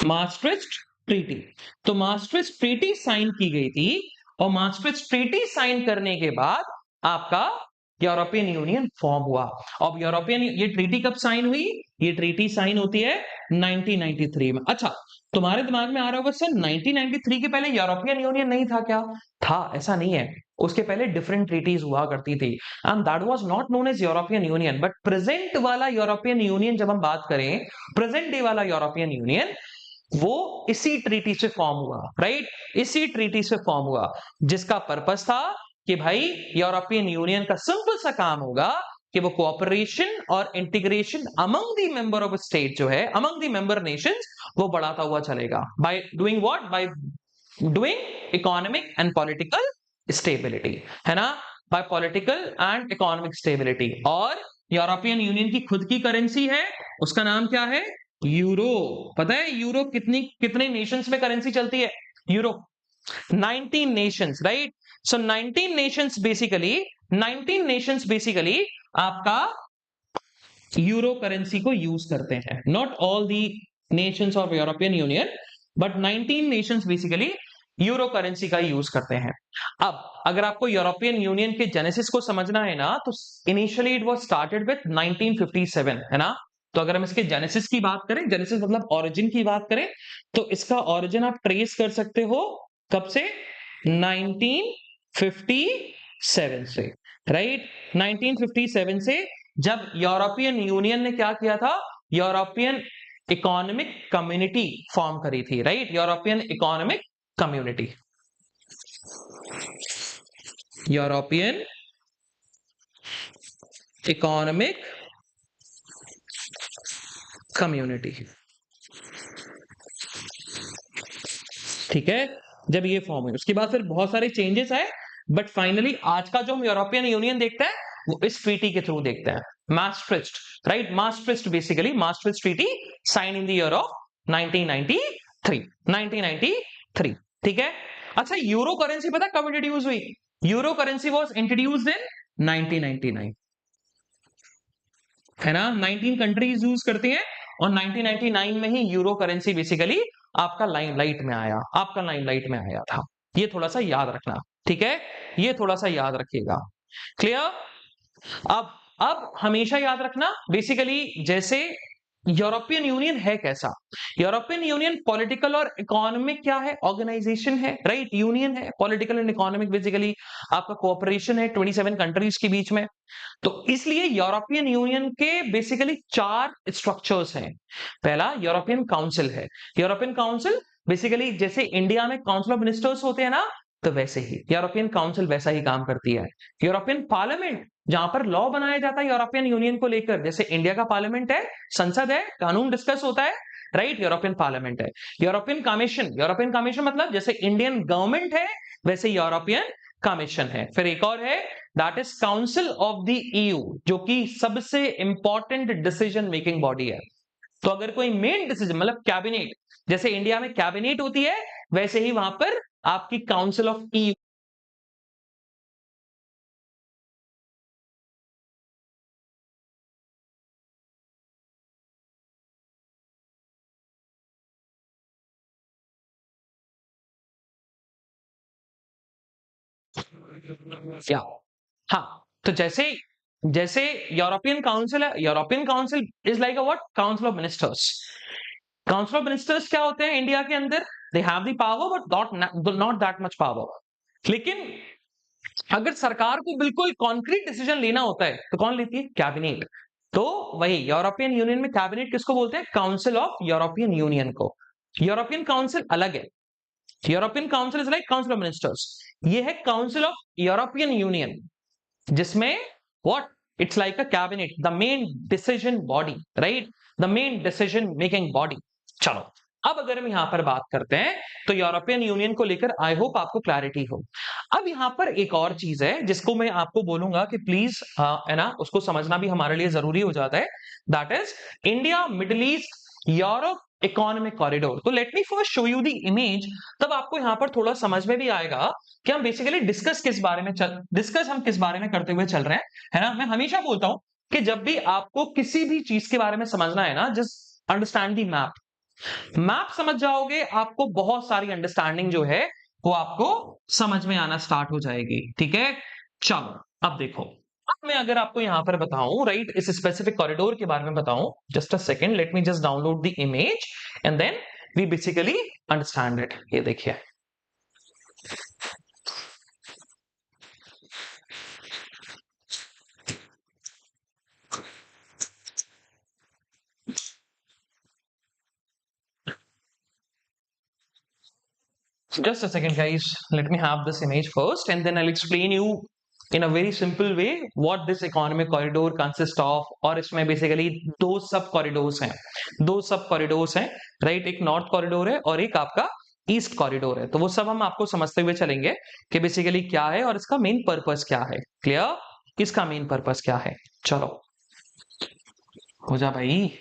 मास्ट्रिच्ट ट्रीटी, तो मास्ट्रिच्ट ट्रीटी साइन की गई थी, और मास्ट्रिच्ट ट्रीटी साइन करने के बाद आपका यूरोपियन यूनियन फॉर्म हुआ। अब यूरोपियन, ये ट्रीटी कब साइन हुई? ये ट्रीटी साइन होती है 1993 में। अच्छा, तुम्हारे दिमाग में आ रहा होगा सर 1993 के पहले यूरोपियन यूनियन नहीं था क्या? था, ऐसा नहीं है। उसके पहले डिफरेंट ट्रीटीज हुआ करती थी, and that was not known as European Union. But present वाला यूरोपियन यूनियन जब हम बात करें, प्रेजेंट डे वाला यूरोपियन यूनियन, वो इसी ट्रीटी से फॉर्म हुआ, राइट? इसी ट्रीटी से फॉर्म हुआ, जिसका पर्पस था कि भाई यूरोपियन यूनियन का सिंपल सा काम होगा कि वो कोऑपरेशन और integration among the member of state जो है, अमंग द मेंबर नेशंस, वो बढ़ाता हुआ चलेगा। By doing what? By doing economic and political stability, है ना? Bye political and economic stability. और यूरोपियन यूनियन की खुद की करेंसी है, उसका नाम क्या है? यूरो। पता है यूरो कितने नेशंस में करेंसी चलती है? Euro 19 nations, right? So 19 nations basically, 19 nations basically आपका यूरो करेंसी को यूज करते हैं। Not all the nations of European Union, but 19 nations basically euro currency का यूज करते हैं। अब अगर आपको यूरोपियन यूनियन के जेनेसिस को समझना है ना, तो initially it was started with 1957, है ना? तो अगर हम इसके जेनेसिस की बात करें, जेनेसिस मतलब ओरिजिन की बात करें, तो इसका ओरिजिन आप ट्रेस कर सकते हो कब से? 1957 से, राइट? 1957 से, जब यूरोपियन यूनियन ने क्या किया था? यूरोपियन इकोनॉमिक कम्युनिटी फॉर्म करी थी, right? European economic community, European economic community, ठीक है? जब ये फॉर्म हुई, उसके बाद फिर बहुत सारे चेंजेस आए, बट फाइनली आज का जो हम यूरोपियन यूनियन देखते हैं, वो इस ट्रीटी के थ्रू देखते हैं, Maastricht, right? Maastricht basically, Maastricht treaty sign in the year of 1993, 1993, ठीक है? अच्छा, यूरो करेंसी पता कब इंट्रोड्यूस हुई? Euro currency was introduced in 1999, है ना? 19 कंट्रीज यूज करती हैं, और 1999 में ही यूरो करेंसी बेसिकली आपका लाइमलाइट में आया, आपका लाइमलाइट में आया था। ये थोड़ा सा याद रखना, ठीक है? ये थोड़ा सा याद रखिएगा, क्लियर? अब हमेशा याद रखना, बेसिकली जैसे यूरोपियन यूनियन है कैसा? यूरोपियन यूनियन पॉलिटिकल और इकोनॉमिक क्या है? ऑर्गेनाइजेशन है, राइट? यूनियन है, पॉलिटिकल एंड इकोनॉमिक बेसिकली आपका कोऑपरेशन है 27 कंट्रीज के बीच में। तो इसलिए यूरोपियन यूनियन के बेसिकली 4 स्ट्रक्चर्स हैं। पहला यूरोपियन काउंसिल है। यूरोपियन काउंसिल बेसिकली जैसे इंडिया में काउंसिल ऑफ मिनिस्टर्स होते हैं ना, तो वैसे ही यूरोपियन काउंसिल वैसा ही काम करती है। यूरोपियन पार्लियामेंट, जहां पर लॉ बनाया जाता है यूरोपियन यूनियन को लेकर, जैसे इंडिया का पार्लियामेंट है, संसद है, कानून डिस्कस होता है, राइट? यूरोपियन पार्लियामेंट है। यूरोपियन कमीशन, यूरोपियन कमीशन मतलब जैसे इंडियन गवर्नमेंट है, वैसे यूरोपियन कमीशन है। फिर एक और है, that is council of the EU, जो कि सबसे इंपॉर्टेंट डिसीजन मेकिंग बॉडी है। तो अगर कोई मेन डिसीजन मतलब कैबिनेट, जैसे इंडिया में कैबिनेट होती है, वैसे ही वहां पर आपकी काउंसिल ऑफ ईयू, क्या? हाँ, तो जैसे जैसे यूरोपियन काउंसिल है, European council is like a what? Council of ministers. Council of ministers क्या होते हैं इंडिया के अंदर? They have the power but not that much power. लेकिन अगर सरकार को बिल्कुल कॉन्क्रीट डिसीजन लेना होता है, तो कौन लेती है? कैबिनेट। तो वही यूरोपियन यूनियन में कैबिनेट किसको बोलते हैं? काउंसिल ऑफ यूरोपियन यूनियन को। यूरोपियन काउंसिल अलग है। European council is like council of ministers. ये है काउंसिल ऑफ यूरोपियन यूनियन, जिसमें what? It's like a cabinet, the main decision body, right? The main decision making body. चलो, अब अगर हम यहां पर बात करते हैं, तो यूरोपियन यूनियन को लेकर आई होप आपको क्लैरिटी हो। अब यहां पर एक और चीज है जिसको मैं आपको बोलूंगा कि प्लीज, है ना, उसको समझना भी हमारे लिए जरूरी हो जाता है। That is India, Middle East Europe economic corridor. तो let me first show you the image, तब आपको यहां पर थोड़ा समझ में भी आएगा कि हम बेसिकली डिस्कस हम किस बारे में करते हुए चल रहे हैं, है ना। मैं हमेशा बोलता हूं कि जब भी आपको किसी भी चीज के बारे में समझना है ना, just understand the map. Map समझ जाओगे, आपको बहुत सारी अंडरस्टैंडिंग जो है वो आपको समझ में आना स्टार्ट हो जाएगी, ठीक है। चलो अब देखो, अब मैं अगर आपको यहां पर बताऊं, राइट, इस स्पेसिफिक कॉरिडोर के बारे में बताऊं, just a second, let me just download the image and then we basically understand it. ये देखिए, just a second guys, let me have this image first and then I'll explain you in a very simple way what this economic corridor consists of। और इसमें बेसिकली दो सब कॉरिडोर्स हैं, राइट, एक नॉर्थ कॉरिडोर है और एक आपका ईस्ट कॉरिडोर है। तो वो सब हम आपको समझते हुए चलेंगे कि बेसिकली क्या है और इसका मेन पर्पस क्या है। क्लियर, इसका मेन पर्पस क्या है। चलो हो जा भाई।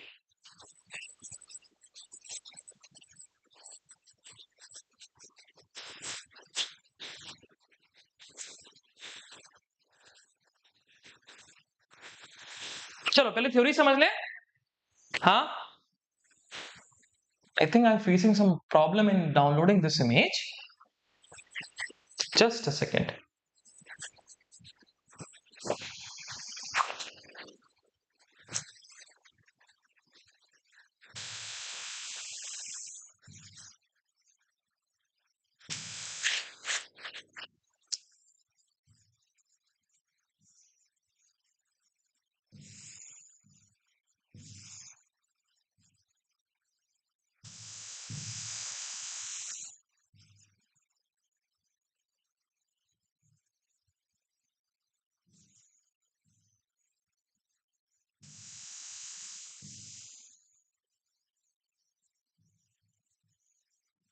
चलो पहले थ्योरी समझ ले। हाँ, I think I'm facing some problem in downloading this image. Just a second.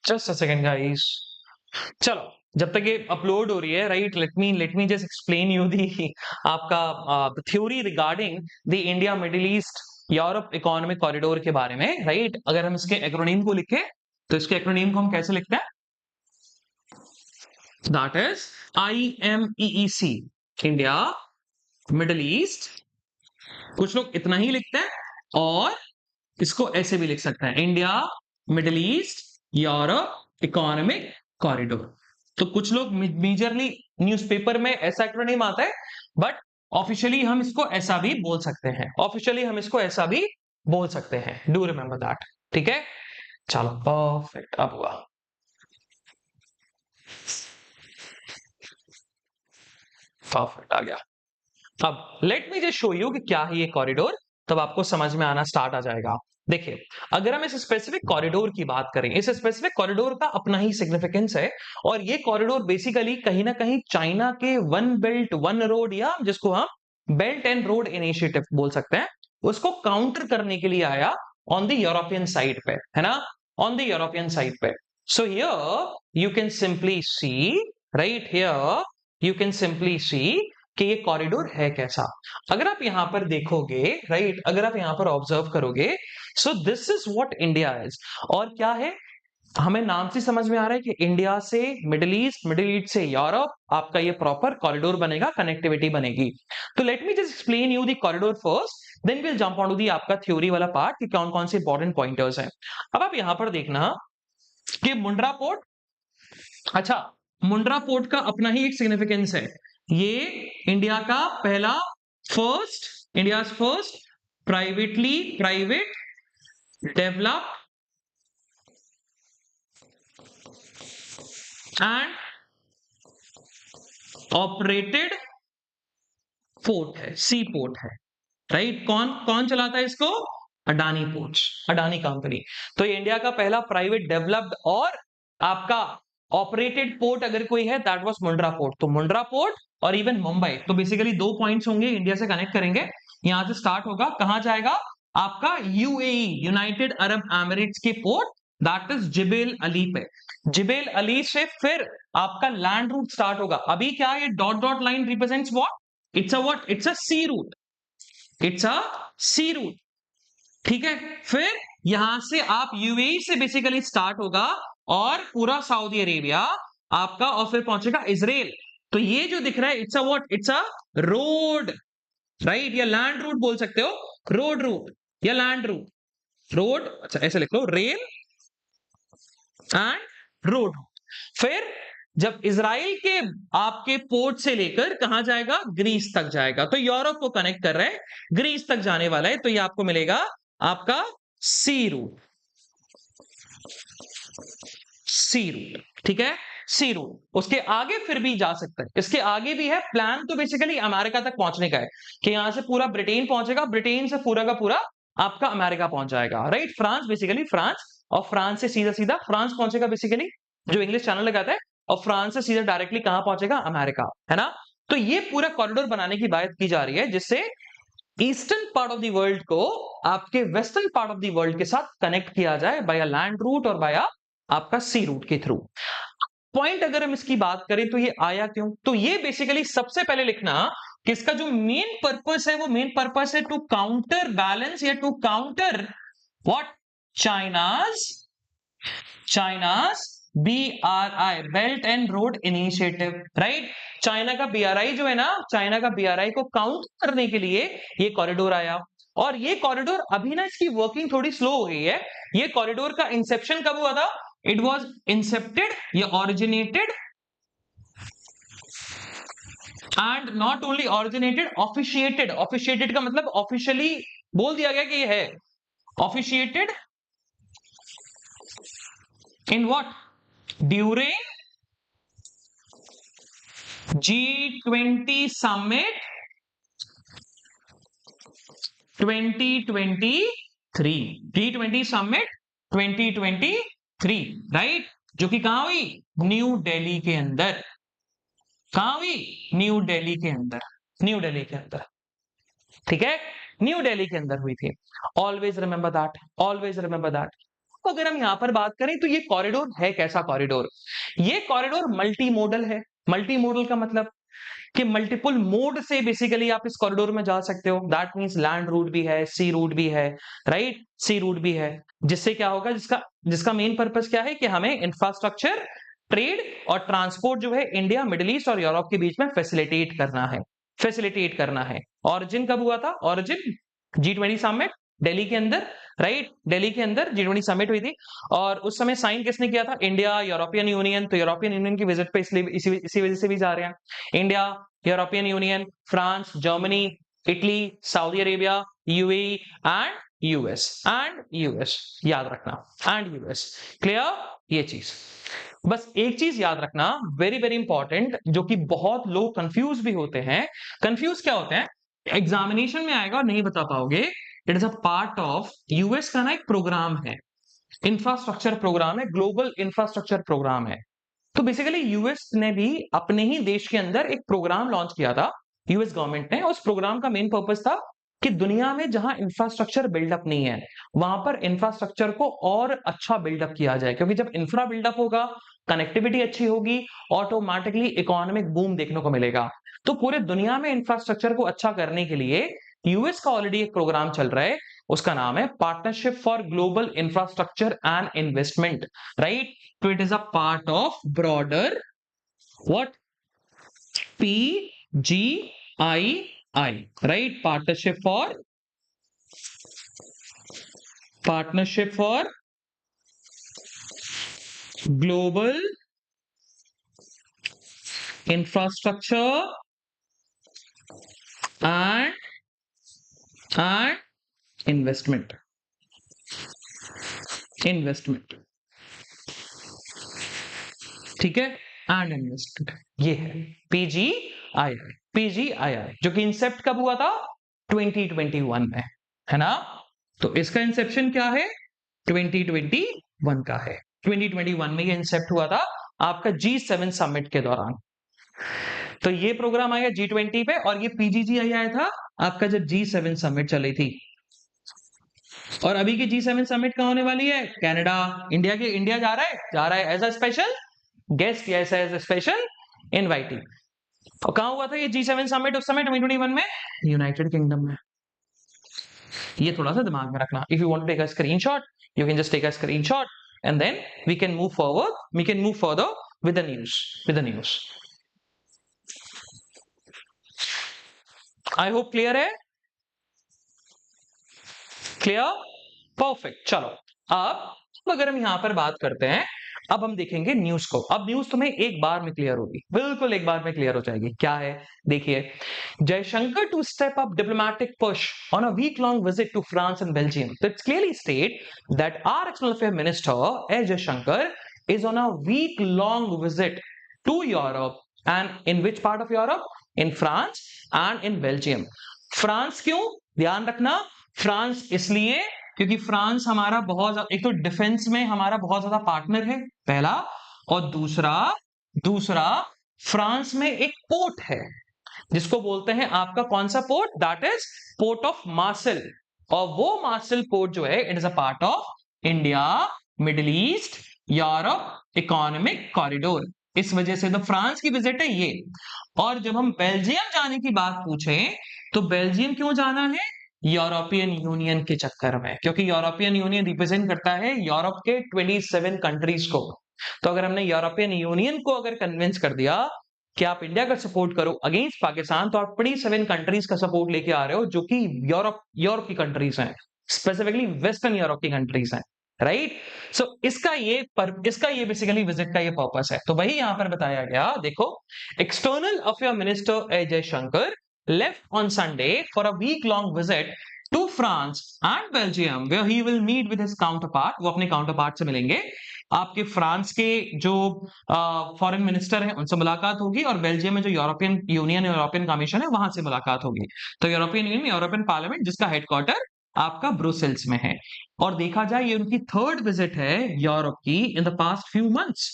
Just a second, guys. चलो जब तक ये अपलोड हो रही है, right, let me just explain you the आपका theory regarding the India Middle East Europe economic corridor के बारे में, राइट। अगर हम इसके एक्रोनीम को लिखें तो इसके एक्रोनीम को हम कैसे लिखते हैं, that is IMEEC, India Middle east. कुछ लोग इतना ही लिखते हैं और इसको ऐसे भी लिख सकते हैं, India Middle East Europe economic corridor. तो कुछ लोग मेजरली न्यूज़पेपर में ऐसा एक्रोनिम आता है, बट ऑफिशियली हम इसको ऐसा भी बोल सकते हैं, डू रिमेंबर दैट, ठीक है। चलो परफेक्ट, अब हुआ। परफेक्ट आ गया। अब late me just show you कि क्या है ये कॉरिडोर, तब आपको समझ में आना स्टार्ट आ जाएगा। देखिए, अगर हम इस स्पेसिफिक कॉरिडोर की बात करें, इस स्पेसिफिक कॉरिडोर का अपना ही सिग्निफिकेंस है। और ये कॉरिडोर बेसिकली कहीं ना कहीं चाइना के वन बेल्ट वन रोड, या जिसको हम बेल्ट एंड रोड इनिशिएटिव बोल सकते हैं, उसको काउंटर करने के लिए आया ऑन द यूरोपियन साइड पे, है ना, ऑन द यूरोपियन साइड पे। So here you can simply see, right, here you can simply see कि ये कॉरिडोर है कैसा। अगर आप यहां पर देखोगे, राइट, अगर आप यहां पर ऑब्जर्व करोगे, so this is what India is. और क्या है, हमें नाम से समझ में आ रहा है कि इंडिया से मिडिल ईस्ट, मिडिल ईस्ट से यूरोप, आपका ये प्रॉपर कॉरिडोर बनेगा, कनेक्टिविटी बनेगी। तो let me just explain you the corridor first, then will jump on to the आपका थ्योरी वाला पार्ट कि कौन कौन से इंपॉर्टेंट पॉइंटर्स हैं। अब आप यहां पर देखना कि मुंड्रा पोर्ट, अच्छा, मुंड्रा पोर्ट का अपना ही एक सिग्निफिकेंस है। ये इंडिया का पहला India first private developed and operated port है, सी पोर्ट है, राइट। कौन कौन चलाता है इसको, अडानी पोर्ट्स, अडानी कंपनी। तो ये इंडिया का पहला प्राइवेट डेवलप्ड और आपका ऑपरेटेड पोर्ट अगर कोई है, दैट वाज मुंड्रा पोर्ट। तो मुंड्रा पोर्ट और इवन मुंबई, तो बेसिकली दो पॉइंट्स होंगे, इंडिया से कनेक्ट करेंगे। यहां से स्टार्ट होगा, कहां जाएगा, आपका यूएई, यूनाइटेड अरब एमिरेट्स के पोर्ट, दैट इज जिबेल अली पे। जिबेल अली से फिर आपका लैंड रूट स्टार्ट होगा। अभी क्या है, ये dot dot line represents what, it's a sea route, ठीक है। फिर यहां से आप यूएई से बेसिकली स्टार्ट होगा और पूरा सऊदी अरेबिया आपका, और फिर पहुंचेगा इजराइल। तो ये जो दिख रहा है it's a what, it's a road, right, या लैंड रूट बोल सकते हो, रोड रूट या लैंड रूट। रोड, अच्छा ऐसे लिख लो, रेल एंड रोड। फिर जब इजराइल के आपके पोर्ट से लेकर कहां जाएगा, ग्रीस तक जाएगा, तो यूरोप को कनेक्ट कर रहे हैं, ग्रीस तक जाने वाला है, तो ये आपको मिलेगा आपका सी रूट, सी रूट, ठीक है, सी रूट। उसके आगे फिर भी जा सकता है, इसके आगे भी है प्लान, तो बेसिकली अमेरिका तक पहुंचने का है, कि यहां से पूरा ब्रिटेन पहुंचेगा, ब्रिटेन से पूरा का पूरा आपका अमेरिका पहुंच जाएगा, राइट, फ्रांस, बेसिकली फ्रांस, और फ्रांस से सीधा सीधा फ्रांस पहुंचेगा बेसिकली, जो इंग्लिश चैनल लगाता है, और फ्रांस से सीधा डायरेक्टली कहां पहुंचेगा, अमेरिका, है ना। तो ये पूरा कॉरिडोर बनाने की बात की जा रही है, जिससे eastern part of the world को आपके western part of the world के साथ कनेक्ट किया जाए बाय लैंड रूट और बाय आपका सी रूट के थ्रू। पॉइंट अगर हम इसकी बात करें तो ये आया क्यों, तो ये बेसिकली सबसे पहले लिखना कि इसका जो मेन पर्पस है, वो मेन पर्पस है टू काउंटर बैलेंस या to counter what, China's China's BRI, belt and road initiative, right. China का BRI जो है ना, चाइना का BRI को काउंट करने के लिए ये कॉरिडोर आया। और ये कॉरिडोर अभी ना इसकी वर्किंग थोड़ी स्लो हो गई है। ये कॉरिडोर का इंसेप्शन कब हुआ था, इट वॉज इंसेप्टेड या originated, and not only originated, officiated, officiated का मतलब ऑफिशियली बोल दिया गया कि ये है, officiated in what, during G20 summit 2023, G20 summit 2023, right, जो कि कहां हुई, न्यू दिल्ली के अंदर, कहां हुई, न्यू दिल्ली के अंदर, न्यू दिल्ली के अंदर, ठीक है, न्यू दिल्ली के अंदर हुई थी। Always remember that, always remember that. तो अगर हम यहां पर बात करें तो ये कॉरिडोर है कैसा कॉरिडोर, ये कॉरिडोर मल्टी मोडल है। मल्टी मोडल का मतलब कि मल्टीपल मोड से बेसिकली आप इस कॉरिडोर में जा सकते हो, दैट मींस लैंड रूट भी है, सी रूट भी है, राइट, सी रूट भी है, जिससे क्या होगा, जिसका जिसका मेन पर्पस क्या है कि हमें इंफ्रास्ट्रक्चर, ट्रेड और ट्रांसपोर्ट जो है इंडिया, मिडिल ईस्ट और यूरोप के बीच में फैसिलिटेट करना है, फैसिलिटेट करना है। ऑरिजिन कब हुआ था, ऑरिजिन G20 समिट दिल्ली के अंदर, राइट, दिल्ली के अंदर G20 समिट हुई थी, और उस समय साइन किसने किया था, इंडिया, यूरोपियन यूनियन। तो यूरोपियन यूनियन की विजिट पे इसलिए इसी वजह से भी जा रहे हैं, India, European Union, France, Germany, Italy, Saudi Arabia, UAE and US, याद रखना, एंड यूएस, क्लियर, ये चीज बस एक चीज याद रखना, वेरी वेरी इंपॉर्टेंट, जो कि बहुत लोग कंफ्यूज भी होते हैं। कंफ्यूज क्या होते हैं, एग्जामिनेशन में आएगा और नहीं बता पाओगे, it is a part of US का ना एक प्रोग्राम है, इंफ्रास्ट्रक्चर प्रोग्राम है, ग्लोबल इंफ्रास्ट्रक्चर प्रोग्राम है। तो बेसिकली यूएस ने भी अपने ही देश के अंदर एक प्रोग्राम लॉन्च किया था, यूएस गवर्नमेंट ने। उस प्रोग्राम का मेन पर्पस था कि दुनिया में जहां इंफ्रास्ट्रक्चर बिल्डअप नहीं है, वहां पर इंफ्रास्ट्रक्चर को और अच्छा बिल्डअप किया जाए, क्योंकि जब इंफ्रा बिल्डअप होगा, कनेक्टिविटी अच्छी होगी, ऑटोमेटिकली इकोनॉमिक बूम देखने को मिलेगा। तो पूरे दुनिया में इंफ्रास्ट्रक्चर को अच्छा करने के लिए यूएस का ऑलरेडी एक प्रोग्राम चल रहा है, उसका नाम है partnership for global infrastructure and investment, right. तो it is a part of broader what, PGII, right, partnership for global infrastructure and investment, ठीक है, एंड इन्वेस्टमेंट, ये है PGII, जो कि इंसेप्ट कब हुआ था, 2021 में, है ना। तो इसका इंसेप्शन क्या है, 2021 का है, 2021 में ये इंसेप्ट हुआ था आपका G7 समिट के दौरान। तो ये प्रोग्राम आया G20 पे, और ये PGGI आया था आपका जब G7 समिट चली थी। और अभी की G7 समिट कहां होने वाली है, कनाडा, इंडिया जा रहा है as a special guest, yes, as a special invitee. और कहां हुआ था ये G7 समिट उस समय 2021 में, यूनाइटेड किंगडम में, ये थोड़ा सा दिमाग में रखना. If you want to take a screenshot, you can just take a screenshot and then we can move forward. We can move further with the news. I hope clear है. Clear, perfect. चलो अब अगर हम यहां पर बात करते हैं, अब हम देखेंगे न्यूज को. अब न्यूज तुम्हें एक बार में क्लियर होगी, बिल्कुल एक बार में क्लियर हो जाएगी. क्या है, देखिए, Jaishankar to step up diplomatic push on a week long visit to France and Belgium. It's clearly state that our external affairs minister S. Jaishankar is on a week long visit to Europe. And in which part of Europe? In France and in Belgium. France क्यों, ध्यान रखना, फ्रांस इसलिए क्योंकि फ्रांस हमारा बहुत, एक तो डिफेंस में हमारा बहुत ज्यादा पार्टनर है, पहला, और दूसरा फ्रांस में एक पोर्ट है जिसको बोलते हैं आपका कौन सा port, that is port of Marcel. और वो मार्सेल पोर्ट जो है, it is a part of India Middle East Europe economic corridor. इस वजह से तो फ्रांस की विजिट है ये. और जब हम बेल्जियम जाने की बात पूछें तो बेल्जियम क्यों जाना है, यूरोपियन यूनियन के चक्कर में, क्योंकि यूरोपियन यूनियन रिप्रेजेंट करता है यूरोप के 27 कंट्रीज को. तो अगर हमने यूरोपियन यूनियन को अगर कन्विंस कर दिया कि आप इंडिया का सपोर्ट करो अगेंस्ट पाकिस्तान, तो आप 27 कंट्रीज का सपोर्ट लेके आ रहे हो जो कि यूरोप की कंट्रीज हैं, स्पेसिफिकली वेस्टर्न यूरोप की कंट्रीज हैं, राइट. सो इसका ये बेसिकली विजिट का ये पर्पस है. तो वही यहां पर बताया गया, देखो, external affair minister A Jaishankar left on Sunday for a week-long visit to France and Belgium, where he will meet with his counterpart. वो अपने काउंटरपार्ट से मिलेंगे. आपके फ्रांस के जो फॉरेन मिनिस्टर हैं उनसे मुलाकात होगी, और बेल्जियम में जो यूरोपियन यूनियन यूरोपियन कमीशन है वहां से मुलाकात होगी. तो यूरोपियन यूनियन, यूरोपियन पार्लियामेंट, जिसका हेडक्वार्टर आपका ब्रुसेल्स में है. और देखा जाए ये उनकी थर्ड विजिट है यूरोप की in the past few months.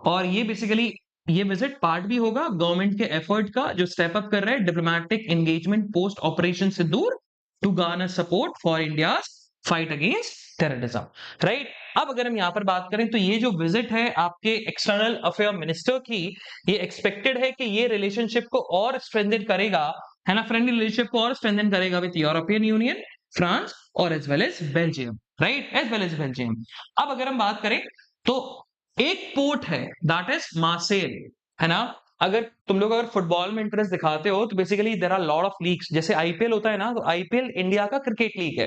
और ये बेसिकली ये विजिट पार्ट भी होगा गवर्नमेंट के एफर्ट का जो स्टेप अप कर रहे हैं diplomatic engagement post operation Sindoor to garner support for India's fight against terrorism, right. अब अगर हम यहां पर बात करें तो ये जो विजिट है आपके एक्सटर्नल अफेयर मिनिस्टर की, ये एक्सपेक्टेड है कि ये रिलेशनशिप को और स्ट्रेंथन करेगा, है ना, फ्रेंडली रिलेशनशिप को और स्ट्रेंथन करेगा विद यूरोपियन यूनियन, फ्रांस और as well as Belgium, right, as well as Belgium. अब अगर हम बात करें तो एक पोर्ट है दैट इज मार्सेल, है ना. अगर तुम लोग अगर फुटबॉल में इंटरेस्ट दिखाते हो तो basically there are lot of leagues. जैसे आईपीएल होता है ना, तो आईपीएल इंडिया का क्रिकेट लीग है,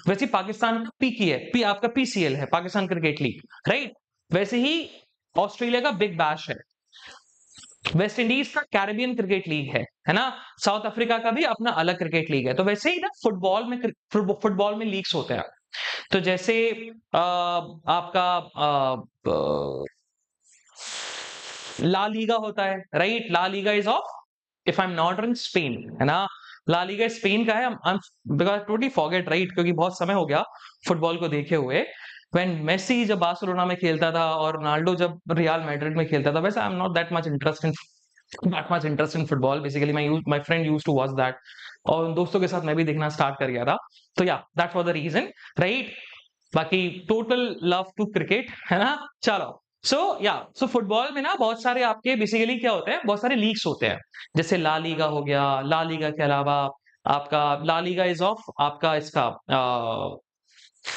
वैसे पाकिस्तान का पीकी है, आपका पीसीएल है, पाकिस्तान क्रिकेट लीग, राइट. वैसे ही ऑस्ट्रेलिया का बिग बैश है, वेस्ट इंडीज का कैरेबियन क्रिकेट लीग है ना, साउथ अफ्रीका का भी अपना अलग क्रिकेट लीग है. तो वैसे ही ना फुटबॉल में लीग्स होते हैं. तो जैसे आपका ला लीगा होता है, right. La Liga is of, if I am not wrong, Spain, है ना. ला लीगा स्पेन का है. बिकॉज टोटली फॉरगेट, राइट, क्योंकि बहुत समय हो गया फुटबॉल को देखे हुए. व्हेन मेसी जब बार्सिलोना में खेलता था और रोनाल्डो जब रियल मैड्रिड में खेलता था, वैसे I am not that much interest in football. Basically my friend used to watch that, और दोस्तों के साथ मैं भी देखना स्टार्ट कर गया था. तो yeah that's for the reason, right. बाकी टोटल लव टू क्रिकेट, है ना. चलो, सो फुटबॉल में ना बहुत सारे आपके बेसिकली क्या होते हैं, बहुत सारे लीग्स होते हैं. जैसे ला लीगा हो गया, ला लीगा के अलावा आपका ला लीगा इज ऑफ आपका इसका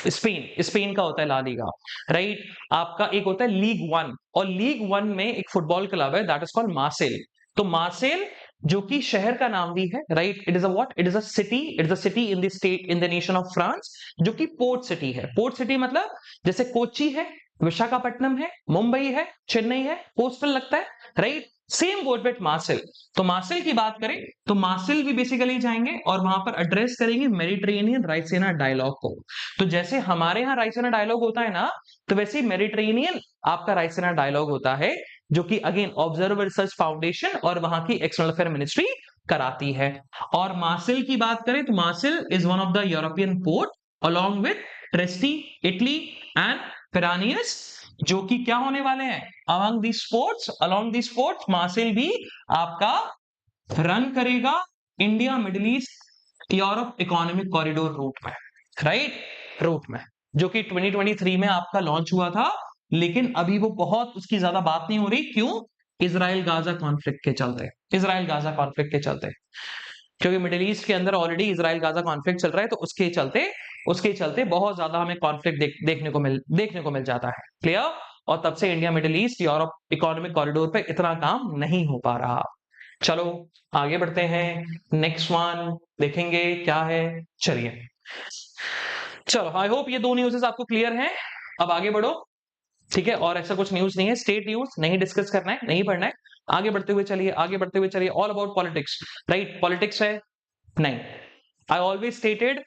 स्पेन का होता है ला लीगा, राइट. आपका एक होता है लीग वन, और लीग वन में एक फुटबॉल क्लब है दैट इज कॉल्ड मार्सेल. तो मार्सेल जो कि शहर का नाम भी है, right. It is a what, it is a city in the state in the nation of France, जो कि पोर्ट सिटी है. पोर्ट सिटी मतलब जैसे कोची है, विशाखापट्टनम है, मुंबई है, चेन्नई है, कोस्टल लगता है, right. Same got with Marseille. तो मार्सेल की बात करें तो मार्सेल भी बेसिकली जाएंगे और वहां पर एड्रेस करेंगे मेडिटेरेनियन राइसेना डायलॉग को. तो जैसे हमारे यहाँ राइसेना डायलॉग होता है ना, तो वैसे ही मेडिटेरेनियन आपका राइसेना डायलॉग होता है, जो कि अगेन ऑब्जर्वर रिसर्च फाउंडेशन और वहां की एक्सटर्नल अफेयर मिनिस्ट्री कराती है. और मार्सेल की बात करें तो Marseille is one of the European port along with Trieste, Italy and Piraeus, जो कि क्या होने वाले हैं among the sports, along the sports. Marseille भी आपका रन करेगा India Middle East Europe economic corridor route में, राइट, रूट में, जो कि 2023 में आपका लॉन्च हुआ था. लेकिन अभी वो बहुत उसकी ज्यादा बात नहीं हो रही. क्यों? इजराइल गाजा कॉन्फ्लिक्ट के चलते. क्योंकि मिडिल ईस्ट के अंदर ऑलरेडी इजराइल गाजा कॉन्फ्लिक्ट चल रहा है, तो उसके चलते बहुत ज्यादा हमें कॉन्फ्लिक्ट देखने को मिल जाता है। क्लियर? और तब से India Middle East Europe economic corridor पे इतना काम नहीं हो पा रहा। चलो आगे बढ़ते हैं, नेक्स्ट वन देखेंगे क्या है। चलिए, चलो आई होप ये दो न्यूज़ेस आपको क्लियर हैं। अब आगे बढ़ो, ठीक है? और ऐसा कुछ न्यूज नहीं है, स्टेट न्यूज नहीं डिस्कस करना है, नहीं पढ़ना है। आगे बढ़ते हुए चलिए all about politics, right? Politics है नहीं, I always stated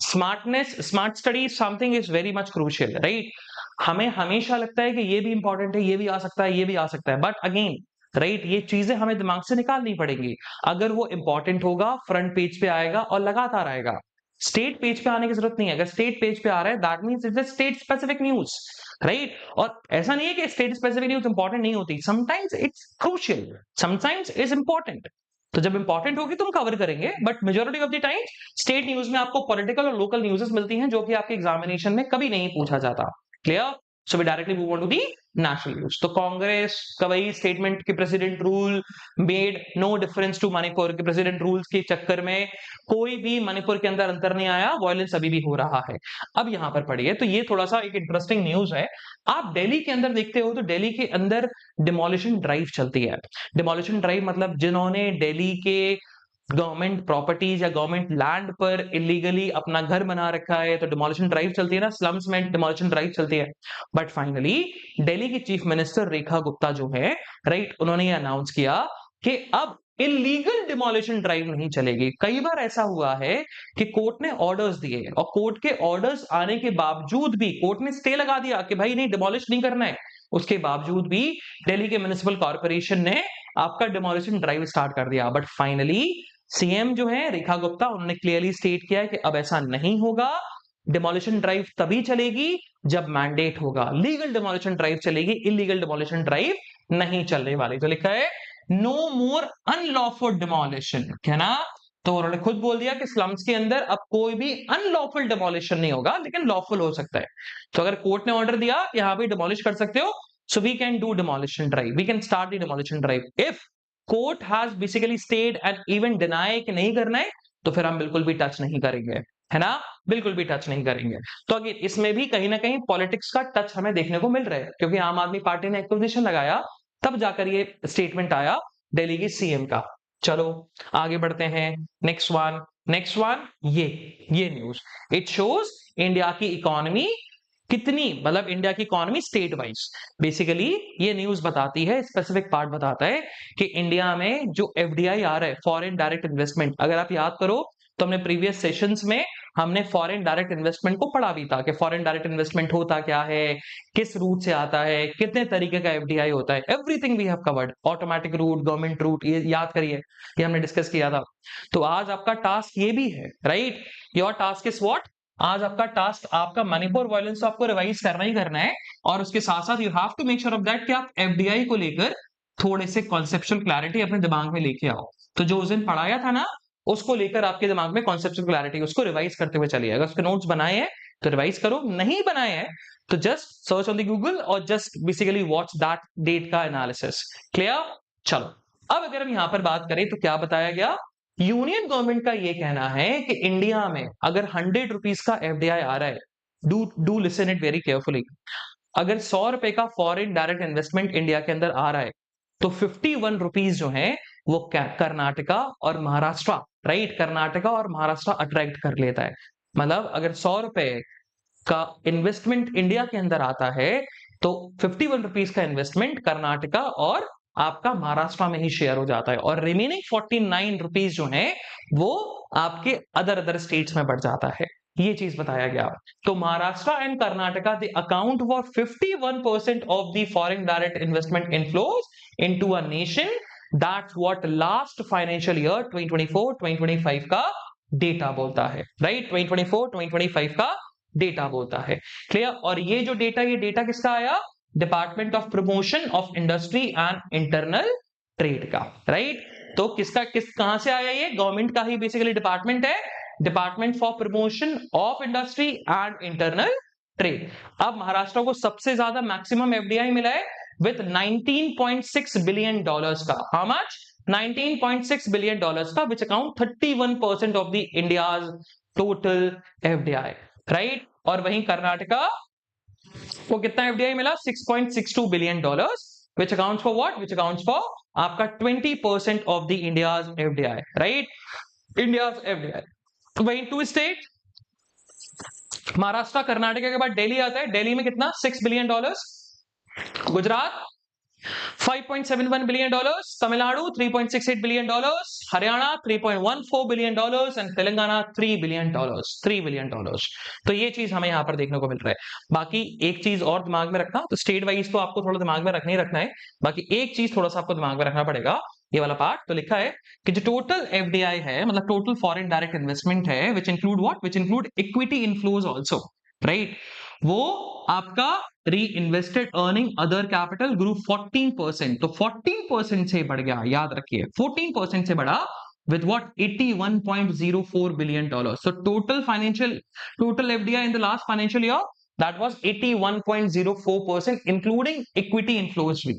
smart study something is very much crucial, right? हमें हमेशा लगता है कि ये भी इंपॉर्टेंट है, ये भी आ सकता है, ये भी आ सकता है, बट अगेन राइट, ये चीजें हमें दिमाग से निकालनी पड़ेंगी। अगर वो इंपॉर्टेंट होगा फ्रंट पेज पे आएगा और लगातार आएगा। स्टेट पेज पे आने की जरूरत नहीं है। अगर स्टेट पेज पे आ रहा है that means it's a state specific news, right? और ऐसा नहीं है कि स्टेट स्पेसिफिक न्यूज इंपॉर्टेंट नहीं होती, sometimes it's crucial, sometimes is important. तो जब इंपॉर्टेंट होगी तो हम कवर करेंगे, but majority of the time state news में आपको पॉलिटिकल और लोकल न्यूज़ेस मिलती हैं जो कि आपके एग्जामिनेशन में कभी नहीं पूछा जाता। Clear? So we directly move on to the national news. तो कांग्रेस का वही स्टेटमेंट कि president rule made no difference to Manipur, के प्रेसिडेंट रूल्स के चक्कर में कोई भी मणिपुर के अंदर अंतर नहीं आया, वायलेंस अभी भी हो रहा है। अब यहां पर पढ़िए, तो ये थोड़ा सा एक इंटरेस्टिंग न्यूज है। आप दिल्ली के अंदर देखते हो तो दिल्ली के अंदर डिमोलिशन ड्राइव चलती है। डिमोलिशन ड्राइव मतलब जिन्होंने दिल्ली के गवर्नमेंट प्रॉपर्टीज या गवर्नमेंट लैंड पर इलीगली अपना घर बना रखा है, तो डिमोलिशन ड्राइव चलती है ना, स्लम्स में डिमोलिशन ड्राइव चलती है। बट फाइनली दिल्ली की चीफ मिनिस्टर रेखा गुप्ता जो है, राइट, उन्होंने ये अनाउंस किया कि अब इलीगल डिमोलिशन ड्राइव नहीं चलेगी। कई बार ऐसा हुआ है कि कोर्ट ने ऑर्डर्स दिए और कोर्ट के ऑर्डर्स आने के बावजूद भी कोर्ट ने स्टे लगा दिया कि भाई नहीं, डिमोलिश नहीं करना है। उसके बावजूद भी दिल्ली के म्युनिसिपल कॉर्पोरेशन ने आपका डिमोलिशन ड्राइव स्टार्ट कर दिया। बट फाइनली सीएम जो है रेखा गुप्ता, उन्होंने क्लियरली स्टेट किया है कि अब ऐसा नहीं होगा। डिमोलिशन ड्राइव तभी चलेगी जब मैंडेट होगा, लीगल डिमोलिशन ड्राइव चलेगी, इलीगल डिमोलिशन ड्राइव नहीं चलने वाली। तो लिखा है नो मोर अनलॉफुल डिमोलिशन, है ना? तो उन्होंने खुद बोल दिया कि स्लम्स के अंदर अब कोई भी अनलॉफुल डिमोलिशन नहीं होगा, लेकिन लॉफुल हो सकता है। तो अगर कोर्ट ने ऑर्डर दिया यहां पे डिमोलिश कर सकते हो, so we can do demolition drive, we can start the demolition drive. If court has basically stayed and even deny कि नहीं करना है, तो फिर हम बिल्कुल भी टच नहीं करेंगे, है ना? बिल्कुल भी टच नहीं करेंगे। तो अगर इसमें भी कहीं ना कहीं पॉलिटिक्स का टच हमें देखने को मिल रहा है, क्योंकि आम आदमी पार्टी ने एक्विजिशन लगाया, तब जाकर ये स्टेटमेंट आया दिल्ली की सीएम का। चलो आगे बढ़ते हैं, नेक्स्ट वन ये न्यूज, इट शोज इंडिया की इकोनॉमी कितनी, मतलब इंडिया की इकोनॉमी स्टेट वाइज। बेसिकली ये न्यूज बताती है, स्पेसिफिक पार्ट बताता है कि इंडिया में जो एफडीआई आ रहा है, फॉरेन डायरेक्ट इन्वेस्टमेंट, अगर आप याद करो तो हमने प्रीवियस सेशंस में हमने फॉरेन डायरेक्ट इन्वेस्टमेंट को पढ़ा भी था कि फॉरेन डायरेक्ट इन्वेस्टमेंट होता क्या है, किस रूट से आता है, कितने तरीके का एफडीआई होता है, everything we have covered, automatic route, government route, ये याद करिए, ये हमने डिस्कस किया था। तो आज आपका टास्क ये भी है, right? Your task is what? आज आपका टास्क, आपका मणिपुर वायलेंस तो आपको रिवाइज करना ही करना है, और उसके साथ साथ you have to make sure of that कि आप एफडीआई को लेकर थोड़े से कॉन्सेप्चुअल क्लैरिटी अपने दिमाग में लेके आओ। तो जो उस दिन पढ़ाया था ना, उसको लेकर आपके दिमाग में कॉन्सेप्चुअल क्लैरिटी, उसको रिवाइज करते हुए चलिए। अगर उसके नोट्स बनाए हैं तो रिवाइज करो, नहीं बनाए हैं तो just search on the Google और just basically watch that date का एनालिसिस। क्लियर? चलो अब अगर हम यहां पर बात करें तो क्या बताया गया, यूनियन गवर्नमेंट का यह कहना है कि इंडिया में अगर 100 रुपीज का एफडीआई आ रहा है, do listen it very carefully, अगर 100 रुपए का फॉरेन डायरेक्ट इन्वेस्टमेंट इंडिया के अंदर आ रहा है, तो 51 रुपीज जो है वो कर्नाटका और महाराष्ट्र, राइट, कर्नाटका और महाराष्ट्र अट्रैक्ट कर लेता है। मतलब अगर 100 रुपए का इन्वेस्टमेंट इंडिया के अंदर आता है, तो 51 रुपीज का इन्वेस्टमेंट कर्नाटका और आपका महाराष्ट्र में ही शेयर हो जाता है, और रिमेनिंग 49 रुपीज जो है वो आपके अदर स्टेट्स में बढ़ जाता है। ये चीज बताया गया। तो Maharashtra and Karnataka they account for 51% of the foreign direct investment inflows into a nation. That's what last financial year 2024-2025 का डेटा बोलता है, राइट? 2024-2025 का डेटा बोलता है। क्लियर? और ये जो डेटा किसका आया? Department of promotion of industry and internal trade का, राइट? तो कहां से आया? ये गवर्नमेंट का ही बेसिकली डिपार्टमेंट है, department for promotion of industry and internal trade. अब महाराष्ट्र को सबसे ज्यादा मैक्सिमम एफडीआई मिला है विथ $19.6 बिलियन का। How much? $19.6 बिलियन का, which account 31% of the India's total FDI, right. और वहीं कर्नाटका को कितना एफडीआई मिला? $6.62 billion, which accounts for what? Which accounts for आपका 20% of the India's FDI, right, India's FDI. वहीं टू स्टेट, महाराष्ट्र कर्नाटक के बाद दिल्ली आता है, दिल्ली में कितना? $6 billion, Gujarat $5.71 billion, Tamil Nadu $3.68 billion, Haryana $3.14 billion and Telangana $3 billion, $3 billion. तो ये चीज हमें यहाँ पर देखने को मिल रहा है। बाकी एक चीज और दिमाग में रखना, तो स्टेट वाइज तो आपको थोड़ा दिमाग में रखना ही रखना है, बाकी एक चीज थोड़ा सा आपको दिमाग में रखना पड़ेगा, ये वाला पार्ट। तो लिखा है कि जो टोटल एफडीआई है, मतलब टोटल फॉरेन डायरेक्ट इन्वेस्टमेंट है, which include what? Which include equity inflows also, right, वो आपका री इन्वेस्टेड अर्निंग अदर कैपिटल ग्रू 14%, तो 14% से बढ़ गया, याद रखिए 14% से बढ़ा, with what? $81.04 billion. So total FDI in the last financial year, that was 81.04%, including equity inflows भी,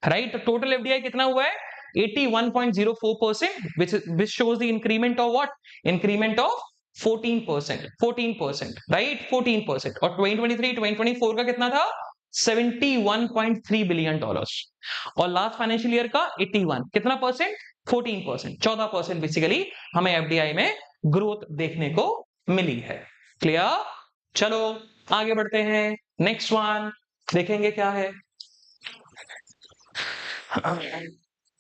right? तो total FDI कितना हुआ है? 81.04%, which shows the increment of what? Increment of 14%, right? 14%। और 2023-2024 का कितना था? $71.3 बिलियन, और लास्ट फाइनेंशियल ईयर का 81, कितना परसेंट? 14%, 14% बेसिकली हमें एफडीआई में ग्रोथ देखने को मिली है। क्लियर? चलो आगे बढ़ते हैं, नेक्स्ट वन देखेंगे क्या है।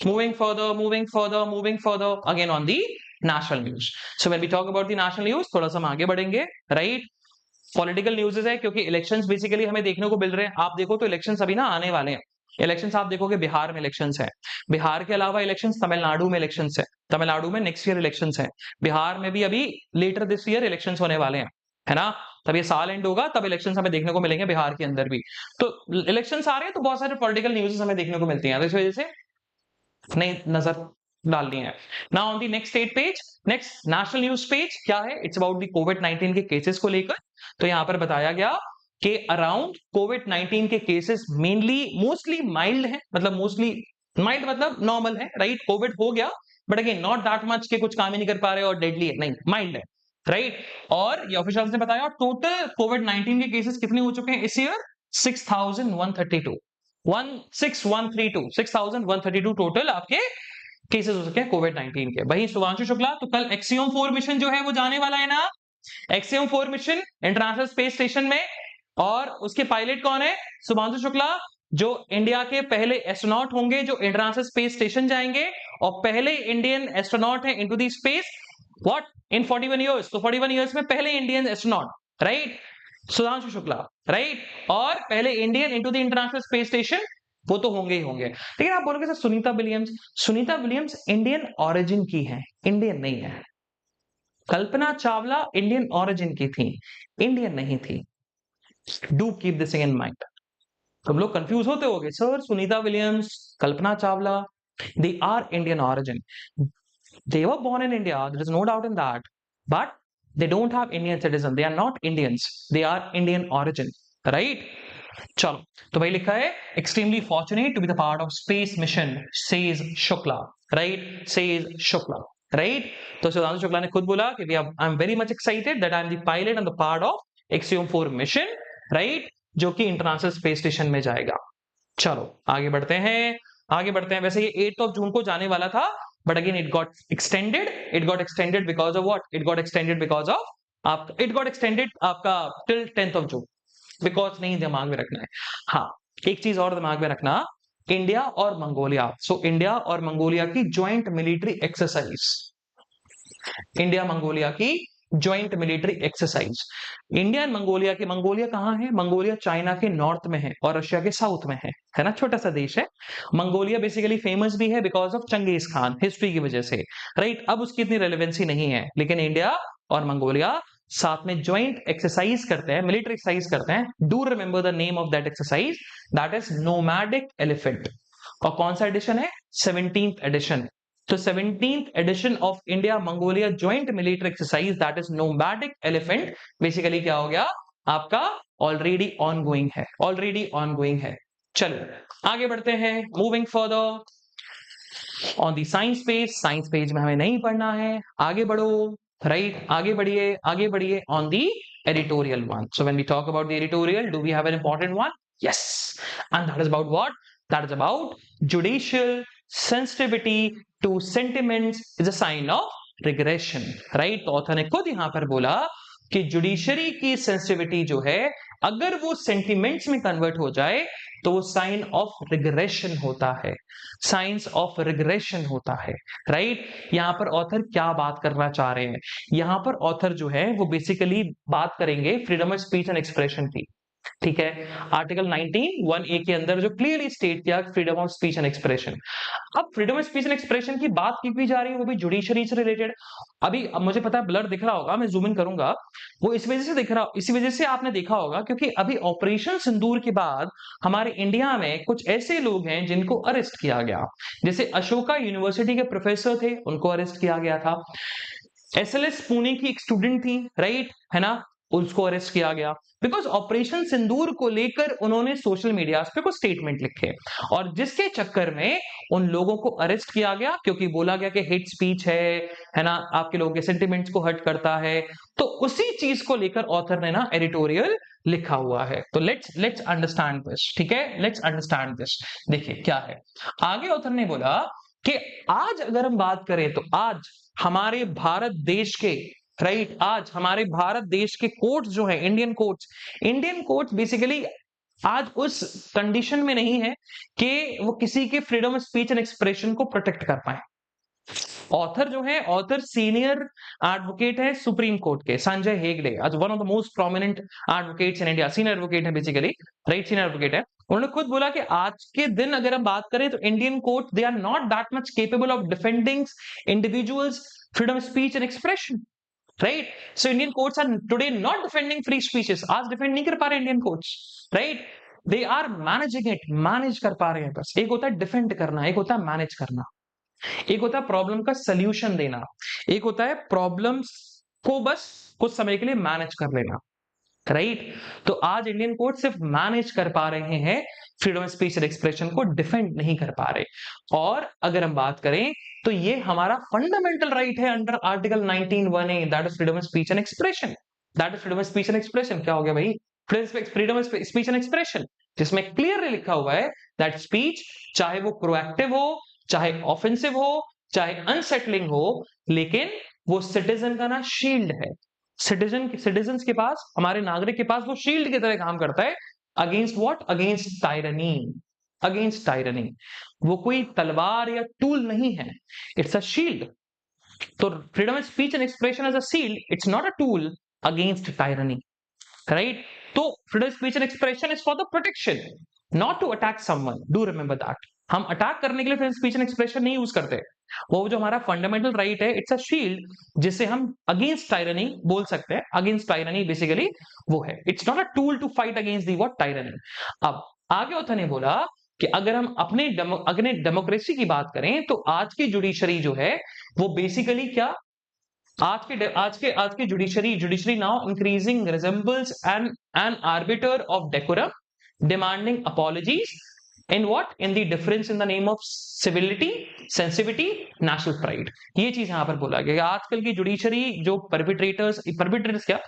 moving further again on the national news. So when we talk about the national news, थोड़ा सा हम आगे बढ़ेंगे, right? पॉलिटिकल न्यूज़ है, क्योंकि इलेक्शंस बेसिकली हमें देखने को मिल रहे हैं। आप देखो तो इलेक्शंस अभी ना आने वाले हैं। इलेक्शंस आप देखोगे बिहार में इलेक्शंस है, बिहार के अलावा इलेक्शंस तमिलनाडु में इलेक्शंस है, तमिलनाडु में नेक्स्ट ईयर इलेक्शंस है, बिहार में भी अभी लेटर दिस ईयर इलेक्शंस होने वाले हैं, है ना। तब ये साल एंड होगा, तब इलेक्शंस हमें देखने को मिलेंगे बिहार के अंदर भी। तो इलेक्शंस आ रहे हैं, तो बहुत सारे पॉलिटिकल न्यूज़ हमें देखने को मिलती हैं, तो इस वजह से नहीं नजर डालनी है। Now on the next state page, next national news page क्या है? इट्स अबाउट दी कोविड-19 के केसेस को लेकर। तो यहां पर बताया गया कि अराउंड कोविड-19 के केसेस मेनली मोस्टली माइल्ड है, मतलब मोस्टली माइल्ड मतलब नॉर्मल है, राइट। कोविड हो गया but again not that much के कुछ काम ही नहीं कर पा रहे और डेडली है, नहीं, माइल्ड है, राइट। और ये ऑफिशियल्स ने बताया टोटल कोविड-19 के केसेस कितने हो चुके हैं इस ईयर? 6132, 6132 टोटल आपके केसेस हो सके हैं कोविड-19 के। वही शुभांशु शुक्ला, तो कल एक्सियम 4 मिशन जो है वो जाने वाला है ना, axiom 4 mission international space station में, और उसके पायलट कौन है? शुभांशु शुक्ला, जो इंडिया के पहले एस्ट्रोनॉट होंगे जो इंटरनेशनल स्पेस स्टेशन जाएंगे, और पहले इंडियन एस्ट्रोनॉट है into the space, what, in 41 years. तो 41 इयर्स में पहले Indian astronaut, right, Sudhanshu Shukla, right. और पहले Indian into the international space station, वो तो होंगे ही होंगे। लेकिन आप बोलोगे sir Sunita Williams Indian origin की है, इंडियन नहीं है। कल्पना चावला इंडियन ऑरिजिन की थी, इंडियन नहीं थी। Do keep this in mind. तुम लोग कंफ्यूज होते होगे, sir Sunita Williams, Kalpana Chawla, they are Indian origin, they were born in India, there is no doubt in that, but they don't have Indian citizen, they are not Indians, they are Indian origin, right? चलो, तो भाई लिखा है extremely fortunate to be the part of space mission, says Shukla, right? says Shukla, right? तो सुधांशु शुक्ला ने खुद बोला कि I'm very much excited that I'm the pilot and the part of Axiom 4 mission, right? जो कि इंटरनेशनल स्पेस स्टेशन में जाएगा। चलो आगे बढ़ते हैं। वैसे ये 8 जून को जाने वाला था, but again it got extended because of what? It got extended आपका till 10th June, because नहीं दिमाग में रखना है। हाँ, एक चीज और दिमाग में रखना, इंडिया और मंगोलिया, इंडिया और मंगोलिया की joint military exercise, India Mongolia की joint military exercise. India and Mongolia कहां है? मंगोलिया चाइना के नॉर्थ में है और रशिया के साउथ में है ना, छोटा सा देश है। मंगोलिया बेसिकली फेमस भी है because of Genghis Khan, history की वजह से, राइट। अब उसकी इतनी रेलेवेंसी नहीं है, लेकिन इंडिया और मंगोलिया साथ में ज्वाइंट एक्सरसाइज करते हैं, मिलिट्री एक्सरसाइज करते हैं। Do remember the name of that exercise, that is nomadic elephant. और कौन सा एडिशन है? 17th addition. तो 17th edition of India Mongolia joint military exercise, that is nomadic elephant, basically क्या हो गया आपका? ऑलरेडी ऑनगोइंग है। चलो आगे बढ़ते हैं, moving further. On the science page में हमें नहीं पढ़ना है, आगे बढ़ो, राइट, आगे बढ़िए, आगे बढ़िए on the editorial one. So when we talk about the editorial, do we have an important one? Yes. And that is about what? That is about judicial sensitivity to sentiments is a sign of regression. Right? तो ऑथर ने खुद यहां पर बोला कि जुडिशरी की सेंसिटिविटी जो है अगर वो सेंटिमेंट्स में कन्वर्ट हो जाए तो वो साइन ऑफ रिग्रेशन होता है, साइंस ऑफ रिग्रेशन होता है। राइट, यहां पर ऑथर क्या बात करना चाह रहे हैं, यहां पर ऑथर जो है वो बेसिकली बात करेंगे freedom of speech and expression की। ठीक है, आर्टिकल 19(1)(a) के अंदर जो क्लियरली स्टेट किया freedom of speech and expression. अब freedom of speech and expression की बात की जा रही है, वो भी जुडिशरी से रिलेटेड। अभी अब मुझे पता है ब्लर दिख रहा होगा, मैं जूम इन करूंगा, वो इस वजह से दिख रहा, इसी वजह से आपने देखा होगा क्योंकि अभी ऑपरेशन सिंदूर के बाद हमारे इंडिया में कुछ ऐसे लोग हैं जिनको अरेस्ट किया गया। जैसे अशोका यूनिवर्सिटी के प्रोफेसर थे, उनको अरेस्ट किया गया था। एसएलएस पुणे की एक स्टूडेंट थी, राइट, है ना, उसको अरेस्ट किया गया बिकॉज ऑपरेशन सिंदूर को लेकर उन्होंने सोशल मीडिया पे कुछ स्टेटमेंट लिखे और जिसके चक्कर में उन लोगों को अरेस्ट किया गया क्योंकि बोला गया कि हेट स्पीच है ना, आपके लोगों के सेंटिमेंट्स को हर्ट करता है। तो उसी चीज को लेकर ऑथर ने ना एडिटोरियल लिखा हुआ है। तो लेट्स अंडरस्टैंड दिस, ठीक है, लेट्स अंडरस्टैंड दिस। देखिए क्या है आगे, ऑथर ने बोला कि आज अगर हम बात करें तो आज हमारे भारत देश के, राइट, आज हमारे भारत देश के कोर्ट्स जो है, इंडियन कोर्ट्स बेसिकली आज उस कंडीशन में नहीं है कि वो किसी के freedom of speech and expression को प्रोटेक्ट कर पाए। ऑथर जो है, ऑथर सीनियर एडवोकेट है सुप्रीम कोर्ट के, संजय हेगड़े, आज one of the most prominent advocates in India, senior advocate है बेसिकली, राइट, सीनियर एडवोकेट है। उन्होंने खुद बोला कि आज के दिन अगर हम बात करें तो Indian court they are not that much capable of defending individuals freedom of speech and expression, right. So Indian courts are today not defending free speeches, आज डिफेंड नहीं कर पा रहे Indian courts, right, they are managing it, manage कर पा रहे हैं बस। एक होता है डिफेंड करना, एक होता है मैनेज करना, एक होता है प्रॉब्लम का सल्यूशन देना, एक होता है प्रॉब्लम्स को बस कुछ समय के लिए मैनेज कर लेना, राइट। तो आज इंडियन कोर्ट सिर्फ मैनेज कर पा रहे हैं, freedom of speech and expression को डिफेंड नहीं कर पा रहे। और अगर हम बात करें तो ये हमारा फंडामेंटल राइट है under article 19(1)(a), that is freedom of speech and expression, that is freedom of speech and expression. क्या हो गया भाई, freedom of speech and expression, जिसमें क्लियरली लिखा हुआ है दैट स्पीच चाहे वो प्रोएक्टिव हो, चाहे ऑफेंसिव हो, चाहे अनसेटलिंग हो, लेकिन वो सिटीजन का ना शील्ड है। सिटीजन्स के पास, हमारे नागरिक के पास वो शील्ड की तरह काम करता है against what, against tyranny, against tyranny. वो कोई तलवार या टूल नहीं है, इट्स अ शील्ड। तो freedom of speech and expression as a shield, it's not a tool against tyranny, right. तो freedom of speech and expression is for the protection, not to attack someone, do remember that. हम अटैक करने के लिए freedom of speech and expression नहीं यूज करते, वो जो हमारा फंडामेंटल राइट है, इट्स अ शील्ड जिससे हम अगेंस्ट टायरनी बोल सकते हैं, अगेंस्ट टायरनी बेसिकली वो है, it's not a tool to fight against the what, tyranny. अब आगे ऑथर ने बोला कि अगर हम अपने डेमोक्रेसी की बात करें तो आज की जुडिशरी जो है वो बेसिकली क्या, आज के judiciary now increasing resembles an arbiter of decorum, demanding apologies in what, in the difference in the name of civility, sensitivity, national pride। ये चीज यहां पर बोला गया। आजकल की जुडिशरी जो परपिट्रेटर्स क्या,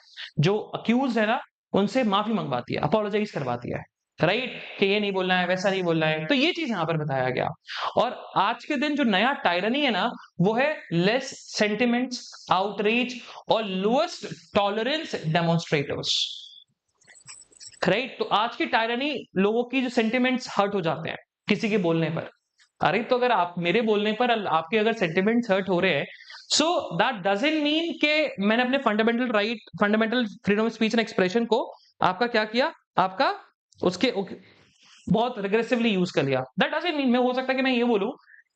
जो अक्यूज है ना, उनसे माफी मंगवाती है, अपोलोजाइज करवाती है, राइट, कि ये नहीं बोलना है, वैसा नहीं बोलना है। तो ये चीज यहां पर बताया गया। और आज के दिन जो नया टायरनी है ना, वो है लेस सेंटिमेंट्स, आउटरीच और लोएस्ट टॉलरेंस डेमोन्स्ट्रेटर्स, राइट। तो आज की टायरनी, लोगों की जो सेंटिमेंट्स हर्ट हो जाते हैं किसी के बोलने पर, अरे तो अगर आप मेरे बोलने पर आपके अगर सेंटिमेंट्स हर्ट हो रहे हैं, सो दैट डजंट मीन कि मैंने अपने fundamental right, fundamental freedom of speech and expression को आपका क्या किया, आपका उसके बहुत रिग्रेसिवली यूज कर लिया। दैट डजंट मीन, मैं हो सकता है कि मैं ये बोलूं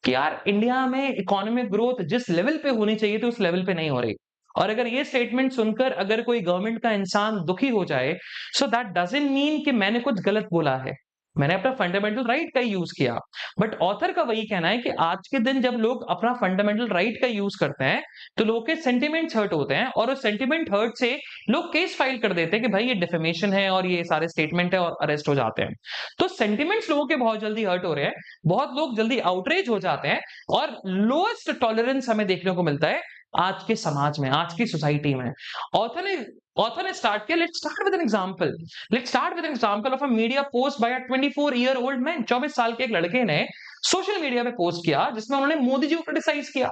कि यार इंडिया में इकोनॉमिक ग्रोथ जिस लेवल पे होनी चाहिए थी उस लेवल पे नहीं हो रही, और अगर ये स्टेटमेंट सुनकर अगर कोई गवर्नमेंट का इंसान दुखी हो जाए, सो दैट डजंट मीन कि मैंने कुछ गलत बोला है, मैंने अपना फंडामेंटल राइट का यूज किया। बट ऑथर का वही कहना है कि आज के दिन जब लोग अपना फंडामेंटल राइट का यूज करते हैं तो लोगों के सेंटिमेंट्स हर्ट होते हैं, और उस सेंटिमेंट हर्ट से लोग केस फाइल कर देते हैं कि भाई ये डिफेमेशन है और ये सारे स्टेटमेंट है, और अरेस्ट हो जाते हैं। तो सेंटिमेंट्स लोगों के बहुत जल्दी हर्ट हो रहे हैं, बहुत लोग जल्दी आउटरेज हो जाते हैं, और लोएस्ट टॉलरेंस हमें देखने को मिलता है आज के समाज में, आज की सोसाइटी में। ऑथर ने ऑथर ने स्टार्ट किया, let's start with an example. Let's start with an example of a media post by a 24-year-old man. 24 साल के एक लड़के ने सोशल मीडिया पे पोस्ट किया जिसमें उन्होंने मोदी जी को क्रिटिसाइज किया,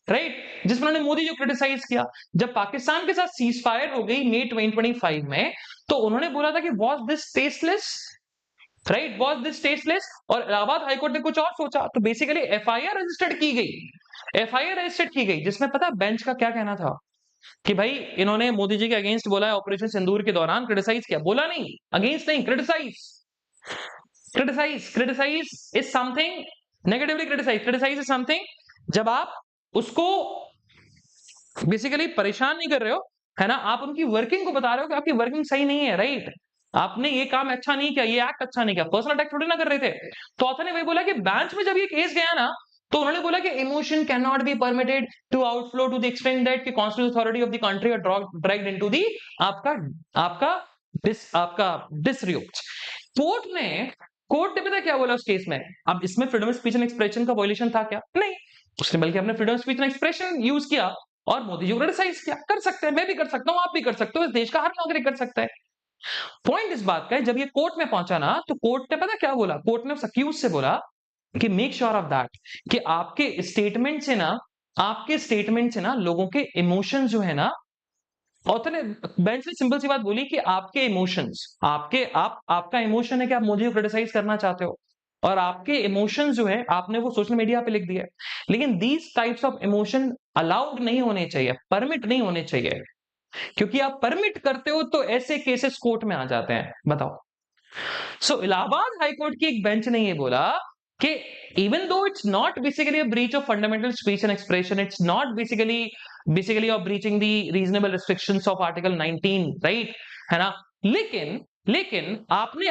राइट, जिसमें उन्होंने मोदी जी को क्रिटिसाइज किया। जब पाकिस्तान के साथ सीज फायर हो गई मई 2025 में, तो उन्होंने बोला था कि was this tasteless, right, was this tasteless. और इलाहाबाद हाईकोर्ट ने कुछ और सोचा, तो बेसिकली एफआईआर रजिस्टर्ड की गई, एफआईआर रजिस्टर्ड की गई, जिसमें पता बेंच का क्या कहना था कि भाई इन्होंने मोदी जी के अगेंस्ट बोला है, ऑपरेशन सिंदूर के दौरान क्रिटिसाइज किया, बोला नहीं अगेंस्ट नहीं, criticise, criticise, criticise is something, negatively criticise, criticise is something जब आप उसको बेसिकली परेशान नहीं कर रहे हो, है ना, आप उनकी वर्किंग को बता रहे हो कि आपकी वर्किंग सही नहीं है, राइट, आपने ये काम अच्छा नहीं किया, ये एक्ट अच्छा नहीं किया, पर्सनल अटैक थोड़ी ना कर रहे थे। तो ऑथर ने वही बोला कि बेंच में जब ये केस गया ना, तो उन्होंने बोला कि emotion can not be permitted to outflow to the extent that कि constitutional authority of the country are dragged into the आपका आपका डिसरियोट। कोर्ट ने पता क्या बोला उस केस में? अब इसमें freedom of speech and expression का वायलेशन था क्या? नहीं, उसने बल्कि अपने freedom of speech and expression use किया और मोदी जी को क्रिटिसाइज किया। कर सकते हैं, मैं भी कर सकता हूं, आप भी कर सकते हो, इस देश का हर नागरिक कर सकता है। पॉइंट इस बात का है, जब ये कोर्ट में पहुंचा ना, तो कोर्ट ने पता क्या बोला? कोर्ट ने उस अक्यूज से बोला कि मेक श्योर ऑफ दैट कि आपके स्टेटमेंट से ना, आपके स्टेटमेंट से ना लोगों के इमोशंस जो है ना, ऑथर ने बेंच ने सिंपल सी बात बोली कि आपके इमोशंस, आपका इमोशन है कि आप मोदी को क्रिटिसाइज करना चाहते हो, और आपके इमोशंस जो है आपने वो सोशल मीडिया पे लिख दिया, लेकिन these types of emotion allowed नहीं होने चाहिए, परमिट नहीं होने चाहिए, क्योंकि आप परमिट करते हो तो ऐसे केसेस कोर्ट में आ जाते हैं। बताओ। सो इलाहाबाद हाईकोर्ट की एक बेंच ने ये बोला कि even though it's not basically a breach of fundamental speech and expression, it's not basically of breaching the reasonable restrictions of article 19, right, है ना, लेकिन लेकिन आपने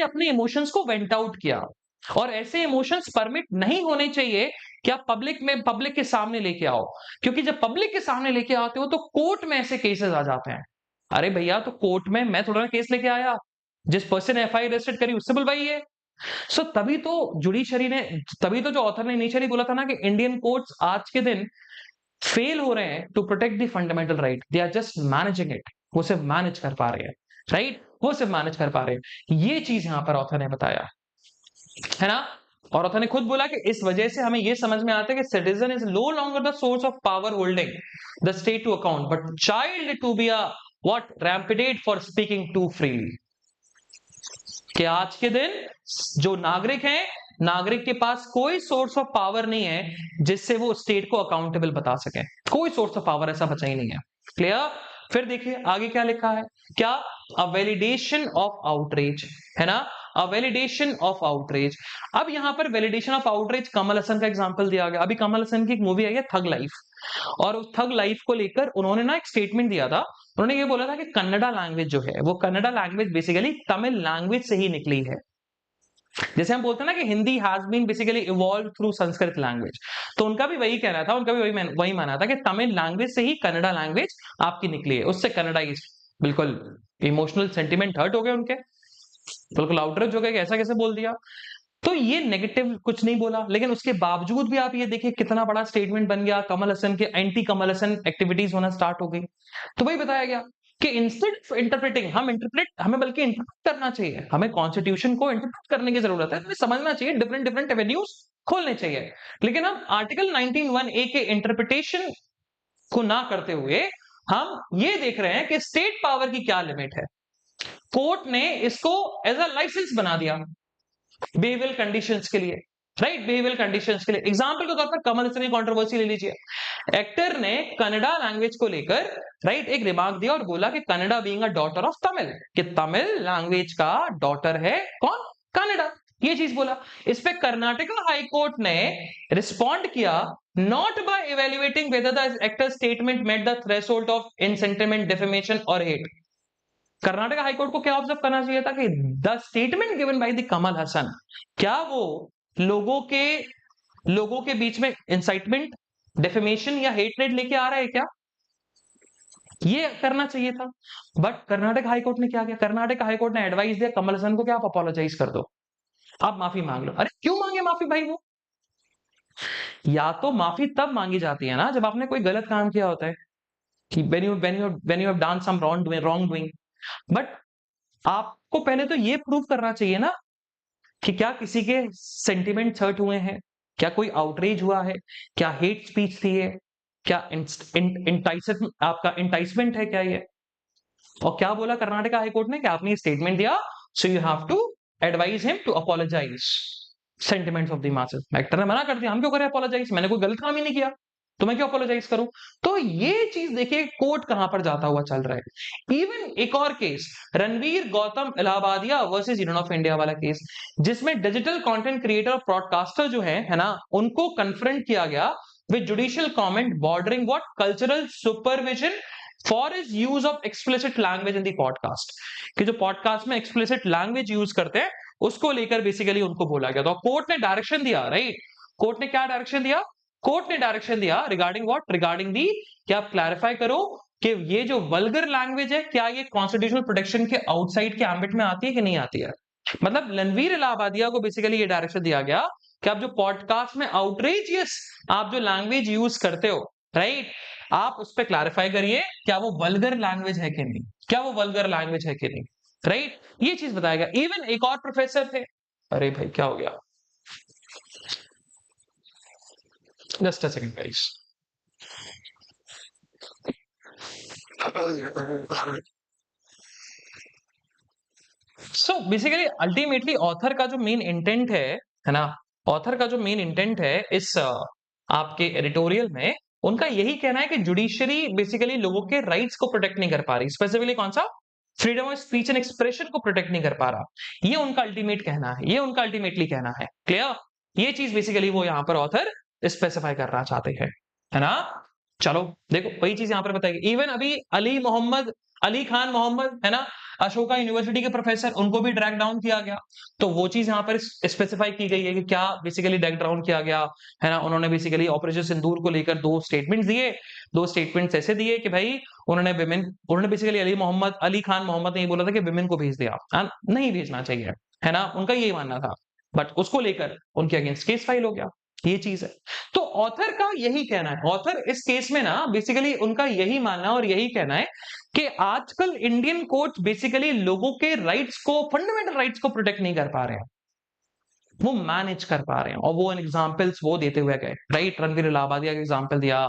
अपने इमोशंस को वेंट आउट किया, और ऐसे इमोशंस परमिट नहीं होने चाहिए कि आप पब्लिक के सामने लेके आओ, क्योंकि जब पब्लिक के सामने लेके आते हो तो कोर्ट में ऐसे केसेस आ जाते हैं। अरे भैया, तो कोर्ट में मैं थोड़ा केस लेके आया, जिस पर्सन ने एफआईआर रजिस्टर करी उससे बुलवाइए। सो तभी तो जो ऑथर ने इनिशियली बोला था ना कि इंडियन कोर्ट्स आज के दिन फेल हो रहे हैं to protect the fundamental right, they are just managing it, वो सिर्फ मैनेज कर पा रहे हैं, राइट, वो सिर्फ मैनेज कर पा रहे हैं। ये चीज यहां पर ऑथर ने बताया, है ना। और ऑथर ने खुद बोला कि इस वजह से हमें ये समझ में आता है कि citizen is no longer the source of power holding the state to account, but child to be a what रैम्पिडेट फॉर स्पीकिंग टू फ्रीली। कि आज के दिन जो नागरिक हैं, नागरिक के पास कोई सोर्स ऑफ पावर नहीं है जिससे वो स्टेट को अकाउंटेबल बता सके, कोई सोर्स ऑफ पावर ऐसा बचा ही नहीं है। क्लियर? फिर देखिए आगे क्या लिखा है, क्या अ वैलिडेशन ऑफ आउटरीच, है ना, अ वैलिडेशन ऑफ आउटरीच। अब यहां पर validation of outreach Kamal Haasan का एग्जांपल दिया गया। अभी कमल हसन की एक मूवी आई है थग लाइफ, और उस थग लाइफ को लेकर उन्होंने ना एक स्टेटमेंट दिया था। उन्होंने ये बोला था कि कन्नड़ा लैंग्वेज जो है, वो Kannada language basically Tamil language से ही निकली है। जैसे हम बोलते हैं ना कि Hindi has been basically evolve through Sanskrit language, तो उनका भी वही कहना था, उनका भी वही माना था कि तमिल लैंग्वेज से ही कन्नड़ा लैंग्वेज आपकी निकली है। उससे कन्नड़ा बिल्कुल इमोशनल सेंटिमेंट हर्ट हो गए उनके, बिल्कुल आउटरेज हो गए, ऐसा कैसे बोल दिया। तो ये नेगेटिव कुछ नहीं बोला, लेकिन उसके बावजूद भी आप ये देखिए कितना बड़ा स्टेटमेंट बन गया, कमल हसन के एंटी कमल हसन एक्टिविटीज होना स्टार्ट हो गई। तो वही बताया गया कि इंस्टेड ऑफ इंटरप्रेटिंग, हमें बल्कि इंटरप्रेट करना चाहिए, हमें कॉन्स्टिट्यूशन को इंटरप्रेट करने की जरूरत है, हमें समझना चाहिए, डिफरेंट डिफरेंट एवेन्यूज खोलने चाहिए। लेकिन हम आर्टिकल 19(1)(a) के इंटरप्रिटेशन को ना करते हुए हम ये देख रहे हैं कि स्टेट पावर की क्या लिमिट है। कोर्ट ने इसको एज अ लाइसेंस बना दिया बिहेवियरल कंडीशंस के लिए, राइट, बिहेवियरल कंडीशंस के लिए। एग्जांपल के तौर पर कमल हसन की कंट्रोवर्सी ले लीजिए। एक्टर ने कन्नड़ा लैंग्वेज को लेकर राइट एक रिमार्क दिया और बोला कि Kannada being a daughter of Tamil, कि तमिल लैंग्वेज का डॉटर है कौन? कन्नड़ा। ये चीज बोला। इस पे कर्नाटका हाई कोर्ट ने रिस्पॉन्ड किया, not by evaluating whether the actor statement met the threshold of incitement defamation और हेट। कर्नाटक हाईकोर्ट को क्या ऑब्जर्व करना चाहिए था कि the statement given by the Kamal Haasan, क्या वो लोगों के बीच में इंसाइटमेंट, डेफेमेशन या हेटरेट लेके आ रहा है क्या, ये करना चाहिए था। बट कर्नाटक हाईकोर्ट ने क्या किया, कर्नाटक हाईकोर्ट ने एडवाइस दिया कमल हसन को कि आप अपोलोजाइज कर दो, आप माफी मांग लो। अरे क्यों मांगे माफी भाई? वो या तो माफी तब मांगी जाती है ना जब आपने कोई गलत काम किया होता है, कि when you have done some wrong doing, but आपको पहले तो ये प्रूव करना चाहिए ना कि क्या किसी के सेंटिमेंट हर्ट हुए हैं, क्या कोई आउटरीच हुआ है, क्या हेट स्पीच थी है, क्या आपका इंटाइसमेंट है क्या ये। और क्या बोला कर्नाटक हाईकोर्ट ने कि आपने स्टेटमेंट दिया, so you have to advise him to apologise sentiments of the masses. Actor ने मना कर दिया, हम क्यों करें अपोलोजाइज, मैंने कोई गलत काम ही नहीं किया, तो मैं क्यों अपोलोजाइज करूं। तो ये चीज देखिए कोर्ट कहां पर जाता हुआ चल रहा है। इवन एक और case, Ranveer Gautam Allahbadia versus Union of India वाला केस, जिसमें डिजिटल कंटेंट क्रिएटर और ब्रॉडकास्टर जो है ना, उनको कन्फ्रंट किया गया with judicial comment bordering what cultural supervision for is use of explicit language in the podcast, कि जो पॉडकास्ट में एक्सप्लिसिट लैंग्वेज यूज करते हैं उसको लेकर बेसिकली उनको बोला गया। तो कोर्ट ने डायरेक्शन दिया, राइट, कोर्ट ने क्या डायरेक्शन दिया, कोर्ट ने डायरेक्शन दिया रिगार्डिंग व्हाट, रिगार्डिंग दी, क्या आप क्लैरिफाई करो कि ये जो वल्गर लैंग्वेज है क्या ये कॉन्स्टिट्यूशनल प्रोटेक्शन के आउटसाइड के एम्बिट में आती है कि नहीं आती है। मतलब रणवीर इलाहाबादिया को बेसिकली ये डायरेक्शन दिया गया कि आप जो पॉडकास्ट में आउटरेजियस आप जो लैंग्वेज यूज करते हो, राइट, आप उस पर क्लैरिफाई करिए क्या वो वल्गर लैंग्वेज है कि नहीं, क्या वो वल्गर लैंग्वेज है कि नहीं, राइट, ये चीज बताया गया। इवन एक और प्रोफेसर थे, अरे भाई क्या हो गया, just a second guys. So basically ultimately author का जो मेन इंटेंट है ना, ऑथर का जो मेन इंटेंट है इस आपके एडिटोरियल में, उनका यही कहना है कि जुडिशरी बेसिकली लोगों के राइट्स को प्रोटेक्ट नहीं कर पा रही, स्पेसिफिकली कौन सा, freedom of speech and expression को प्रोटेक्ट नहीं कर पा रहा। ये उनका अल्टीमेट कहना है, ये उनका अल्टीमेटली कहना है। क्लियर, ये चीज बेसिकली वो यहाँ पर ऑथर स्पेसिफाई करना चाहते हैं, है ना। चलो देखो वही चीज यहाँ पर बताएगी। इवन अभी अली खान मोहम्मद है ना, अशोका यूनिवर्सिटी के प्रोफेसर, उनको भी ड्रैग डाउन किया गया। तो वो चीज यहाँ पर स्पेसिफाई की गई है कि क्या बेसिकली ड्रैग डाउन किया गया है ना। उन्होंने बेसिकली ऑपरेशन सिंदूर को लेकर दो स्टेटमेंट्स दिए, दो स्टेटमेंट्स ऐसे दिए कि भाई उन्होंने बेसिकली अली खान मोहम्मद ने ये बोला था कि विमेन को भेज दिया, नहीं भेजना चाहिए, है ना, उनका यही मानना था। बट उसको लेकर उनके अगेंस्ट केस फाइल हो गया, ये चीज है। तो ऑथर का यही कहना है, ऑथर इस केस में ना बेसिकली उनका यही मानना और यही कहना है कि आजकल इंडियन कोर्ट बेसिकली लोगों के राइट्स को, फंडामेंटल राइट्स को प्रोटेक्ट नहीं कर पा रहे हैं, वो मैनेज कर पा रहे हैं। और वो एग्जांपल्स वो देते हुए गए, राइट, रणवीर इलाहाबादिया का एग्जांपल दिया,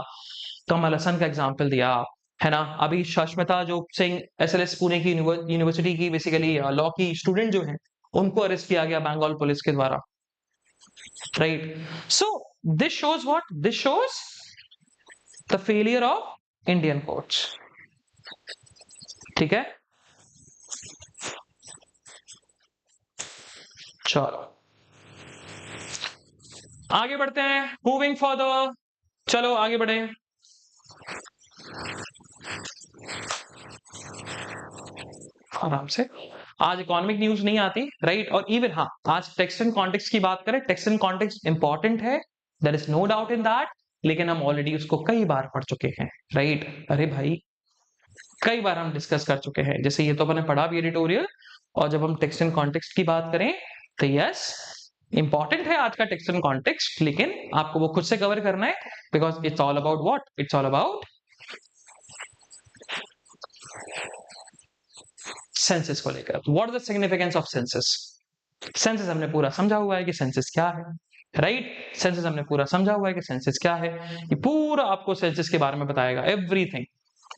कमल हसन का एग्जांपल दिया, है ना। अभी शश्मिता जो सिंह एसएलएस पुणे की यूनिवर्सिटी की बेसिकली लॉ की स्टूडेंट जो है, उनको अरेस्ट किया गया बंगाल पुलिस के द्वारा, right. So this shows what, this shows the failure of Indian courts, ठीक है। चलो आगे बढ़ते हैं, मूविंग फॉरदर, चलो आगे बढ़े। आराम से, आज इकोनॉमिक न्यूज नहीं आती, राइट। और इवन हाँ, आज टेक्स्ट एंड कॉन्टेक्स्ट की बात करें, टेक्स्ट एंड कॉन्टेक्स्ट इंपॉर्टेंट है, there is no doubt in that, लेकिन हम ऑलरेडी उसको कई बार पढ़ चुके हैं, राइट। अरे भाई कई बार हम डिस्कस कर चुके हैं, जैसे ये तो अपने पढ़ा भी एडिटोरियल, और जब हम टेक्स्ट एंड कॉन्टेक्स्ट की बात करें तो यस इंपॉर्टेंट है आज का टेक्स्ट एंड कॉन्टेक्स्ट, लेकिन आपको वो खुद से कवर करना है, because it's all about what, it's all about census को लेकर। What is the significance of census, census हमने पूरा समझा हुआ है कि सेंसस क्या है, राइट, सेंसस हमने पूरा समझा हुआ है कि सेंसस क्या है, ये पूरा आपको सेंसस के बारे में बताएगा, एवरीथिंग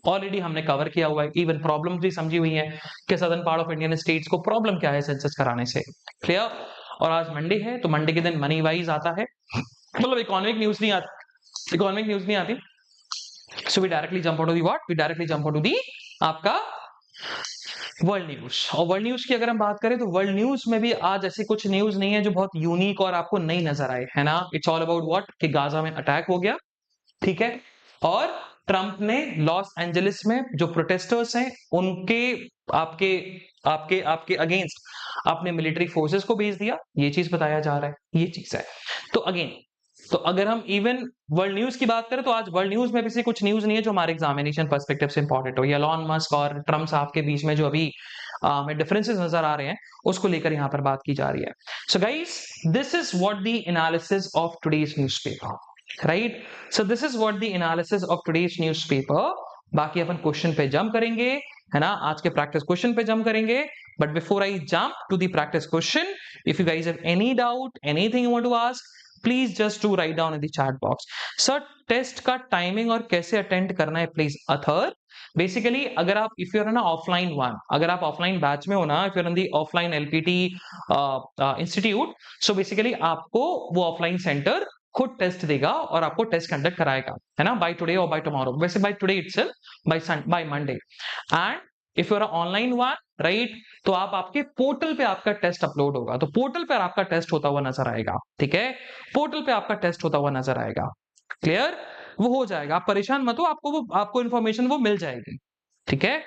ऑलरेडी हमने कवर किया हुआ है। इवन प्रॉब्लम भी समझी हुई है कि southern part of Indian states को प्रॉब्लम क्या है सेंसस कराने से, क्लियर। और आज मंडे है तो मंडे के दिन मनी वाइज आता है, मतलब इकोनॉमिक न्यूज नहीं आती, इकोनॉमिक न्यूज नहीं आती, so we directly jump out to the what, we directly jump out to the आपका वर्ल्ड न्यूज। और वर्ल्ड न्यूज की अगर हम बात करें तो वर्ल्ड न्यूज में भी आज ऐसी कुछ न्यूज नहीं है जो बहुत यूनिक और आपको नई नजर आए, है ना। इट्स ऑल अबाउट व्हाट, कि गाजा में अटैक हो गया, ठीक है, और ट्रंप ने लॉस एंजलिस में जो प्रोटेस्टर्स हैं उनके आपके आपके आपके अगेंस्ट अपने मिलिट्री फोर्सेस को भेज दिया, ये चीज बताया जा रहा है, ये चीज है। तो अगेन, तो अगर हम इवन वर्ल्ड न्यूज की बात करें तो आज वर्ल्ड न्यूज में भी से कुछ न्यूज नहीं है जो हमारे एग्जामिनेशन पर्सपेक्टिव से इंपॉर्टेंट हो। या एलन मस्क और ट्रम्प साहब के बीच में जो अभी में डिफरेंसेस नजर आ रहे हैं उसको लेकर यहाँ पर बात की जा रही है। So guys, this is what the analysis of today's newspaper, right? So this is what the analysis of today's newspaper. बाकी अपन क्वेश्चन पे जंप करेंगे, है ना, आज के प्रैक्टिस क्वेश्चन पे जंप करेंगे। But before I jump to the practice question, if you guys have any doubt, anything you want to ask, please just do write down in the chat box. Sir, test का टाइमिंग और कैसे अटेंड करना है प्लीज अथर। बेसिकली अगर आप इफ यू आर ना ऑफलाइन वन, अगर आप ऑफलाइन बैच में हो ना, if you are in the offline LPT institute, so basically आपको वो ऑफलाइन सेंटर खुद टेस्ट देगा और आपको टेस्ट कंडक्ट कराएगा, है ना, बाय टुडे और बाय टुमारो, वैसे by today itself, by Monday. And if you are online one, right, तो आप आपके पोर्टल पे आपका टेस्ट अपलोड होगा, तो पोर्टल पे आपका टेस्ट होता हुआ नजर आएगा, ठीक है, पोर्टल पे आपका टेस्ट होता हुआ नजर आएगा। क्लियर? वो हो जाएगा, आप परेशान मत हो, आपको इन्फॉर्मेशन वो मिल जाएगी, ठीक है।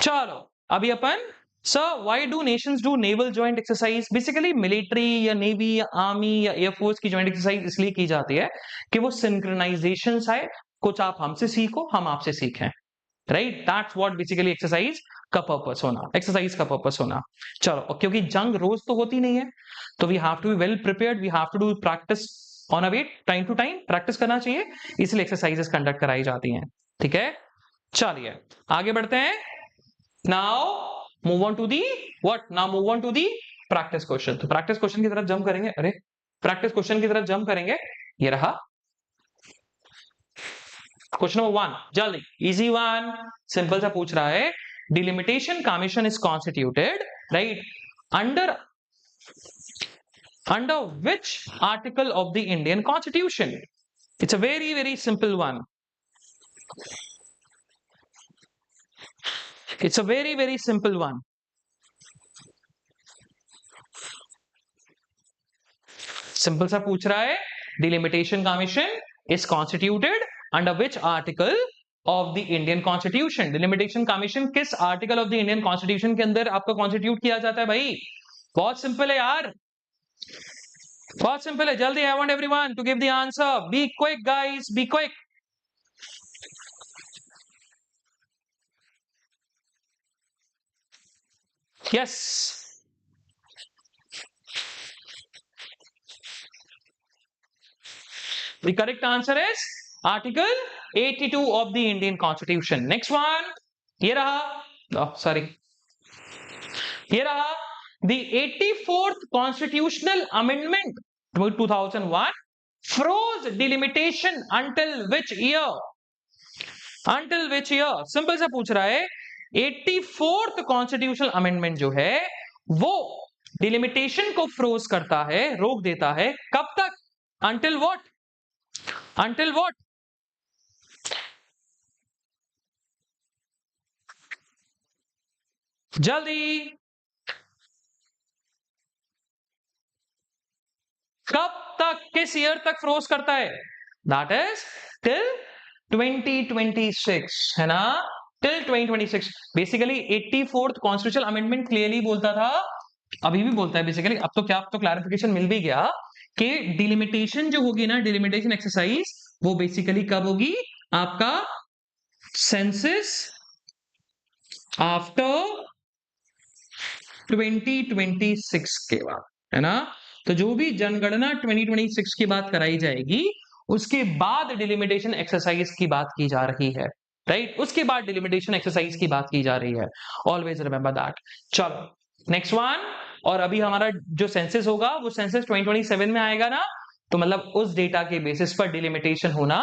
चलो अभी अपन, sir why do nations do naval joint exercise? Basically military या नेवी या आर्मी या एयरफोर्स की जॉइंट एक्सरसाइज इसलिए की जाती है कि वो सिंक्रोनाइजेशन है, कुछ आप हमसे सीखो, हम आपसे सीखें, right? That's what basically exercise का पर्पस होना, एक्सरसाइज का पर्पस होना। चलो, क्योंकि जंग रोज तो होती नहीं है, तो we have to be well prepared, we have to do practice on a wait, time to time practice करना चाहिए, इसलिए एक्सरसाइजेस कंडक्ट कराई जाती हैं, ठीक है। चलिए आगे बढ़ते हैं। Now move on to the what, now move on to the practice question. तो प्रैक्टिस क्वेश्चन की तरफ जंप करेंगे, अरे प्रैक्टिस क्वेश्चन की तरफ जंप करेंगे। ये रहा क्वेश्चन नंबर 1, जल्दी, इजी वन, सिंपल सा पूछ रहा है, delimitation commission is constituted, right, under which article of the Indian Constitution? It's a very simple one. It's a very simple one. Simple सा पूछ रहा है, delimitation commission is constituted under which article of the Indian constitution? Delimitation commission किस article of the Indian constitution के अंदर आपका कॉन्स्टिट्यूट किया जाता है भाई? बहुत सिंपल है यार, बहुत सिंपल है। जल्दी, I want everyone to give the answer, be quick guys, be quick. Yes, the correct answer is article 82 of the Indian Constitution. Next one, ये रहा, oh sorry, ये रहा, the 84th constitutional amendment 2001 froze delimitation until which year? Until which year? Simple सा पूछ रहा है, 84th constitutional amendment जो है वो डिलिमिटेशन को फ्रोज करता है, रोक देता है, कब तक? Until what? Until what? जल्दी, कब तक, किस ईयर तक फ्रोज करता है? दैट इज टिल 2026, है ना, till 2026। Basically 84th constitutional amendment clearly बोलता था, अभी भी बोलता है बेसिकली, अब तो क्या, अब तो क्लैरिफिकेशन मिल भी गया कि डिलिमिटेशन जो होगी ना, डिलिमिटेशन एक्सरसाइज, वो बेसिकली कब होगी? आपका सेंसस आफ्टर 2026 के बाद, है ना। तो जो भी जनगणना 2026 की बात कराई जाएगी, उसके बाद डिलिमिटेशन एक्सरसाइज की बात की जा रही है, राइट, उसके बाद डिलिमिटेशन एक्सरसाइज की बात की जा रही है, ऑलवेज रिमेंबर दैट। चलो नेक्स्ट वन, और अभी हमारा जो सेंसस होगा वो सेंसस 2027 में आएगा ना, तो मतलब उस डेटा के बेसिस पर डिलिमिटेशन होना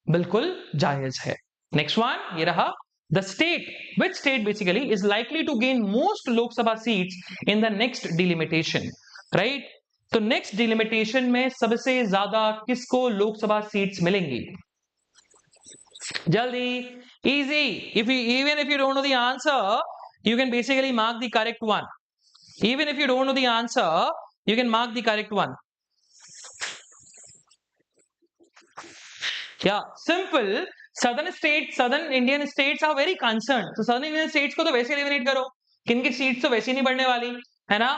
बिल्कुल जायज है। नेक्स्ट वन, ये रहा, the state, which state basically is likely to gain most Lok Sabha seats in the next delimitation, right? तो next delimitation में सबसे ज्यादा किसको लोकसभा सीट्स मिलेंगी? जल्दी, easy, even if you don't know the answer, you can basically mark the correct one. Even if you don't know the answer, you can mark the correct one. Yeah, simple. Southern Indian states are very concern, तो सदर्न इंडियन स्टेट्स को तो वैसे एलिमिनेट करो, किन की सीट्स तो वैसे नहीं बढ़ने वाली है ना।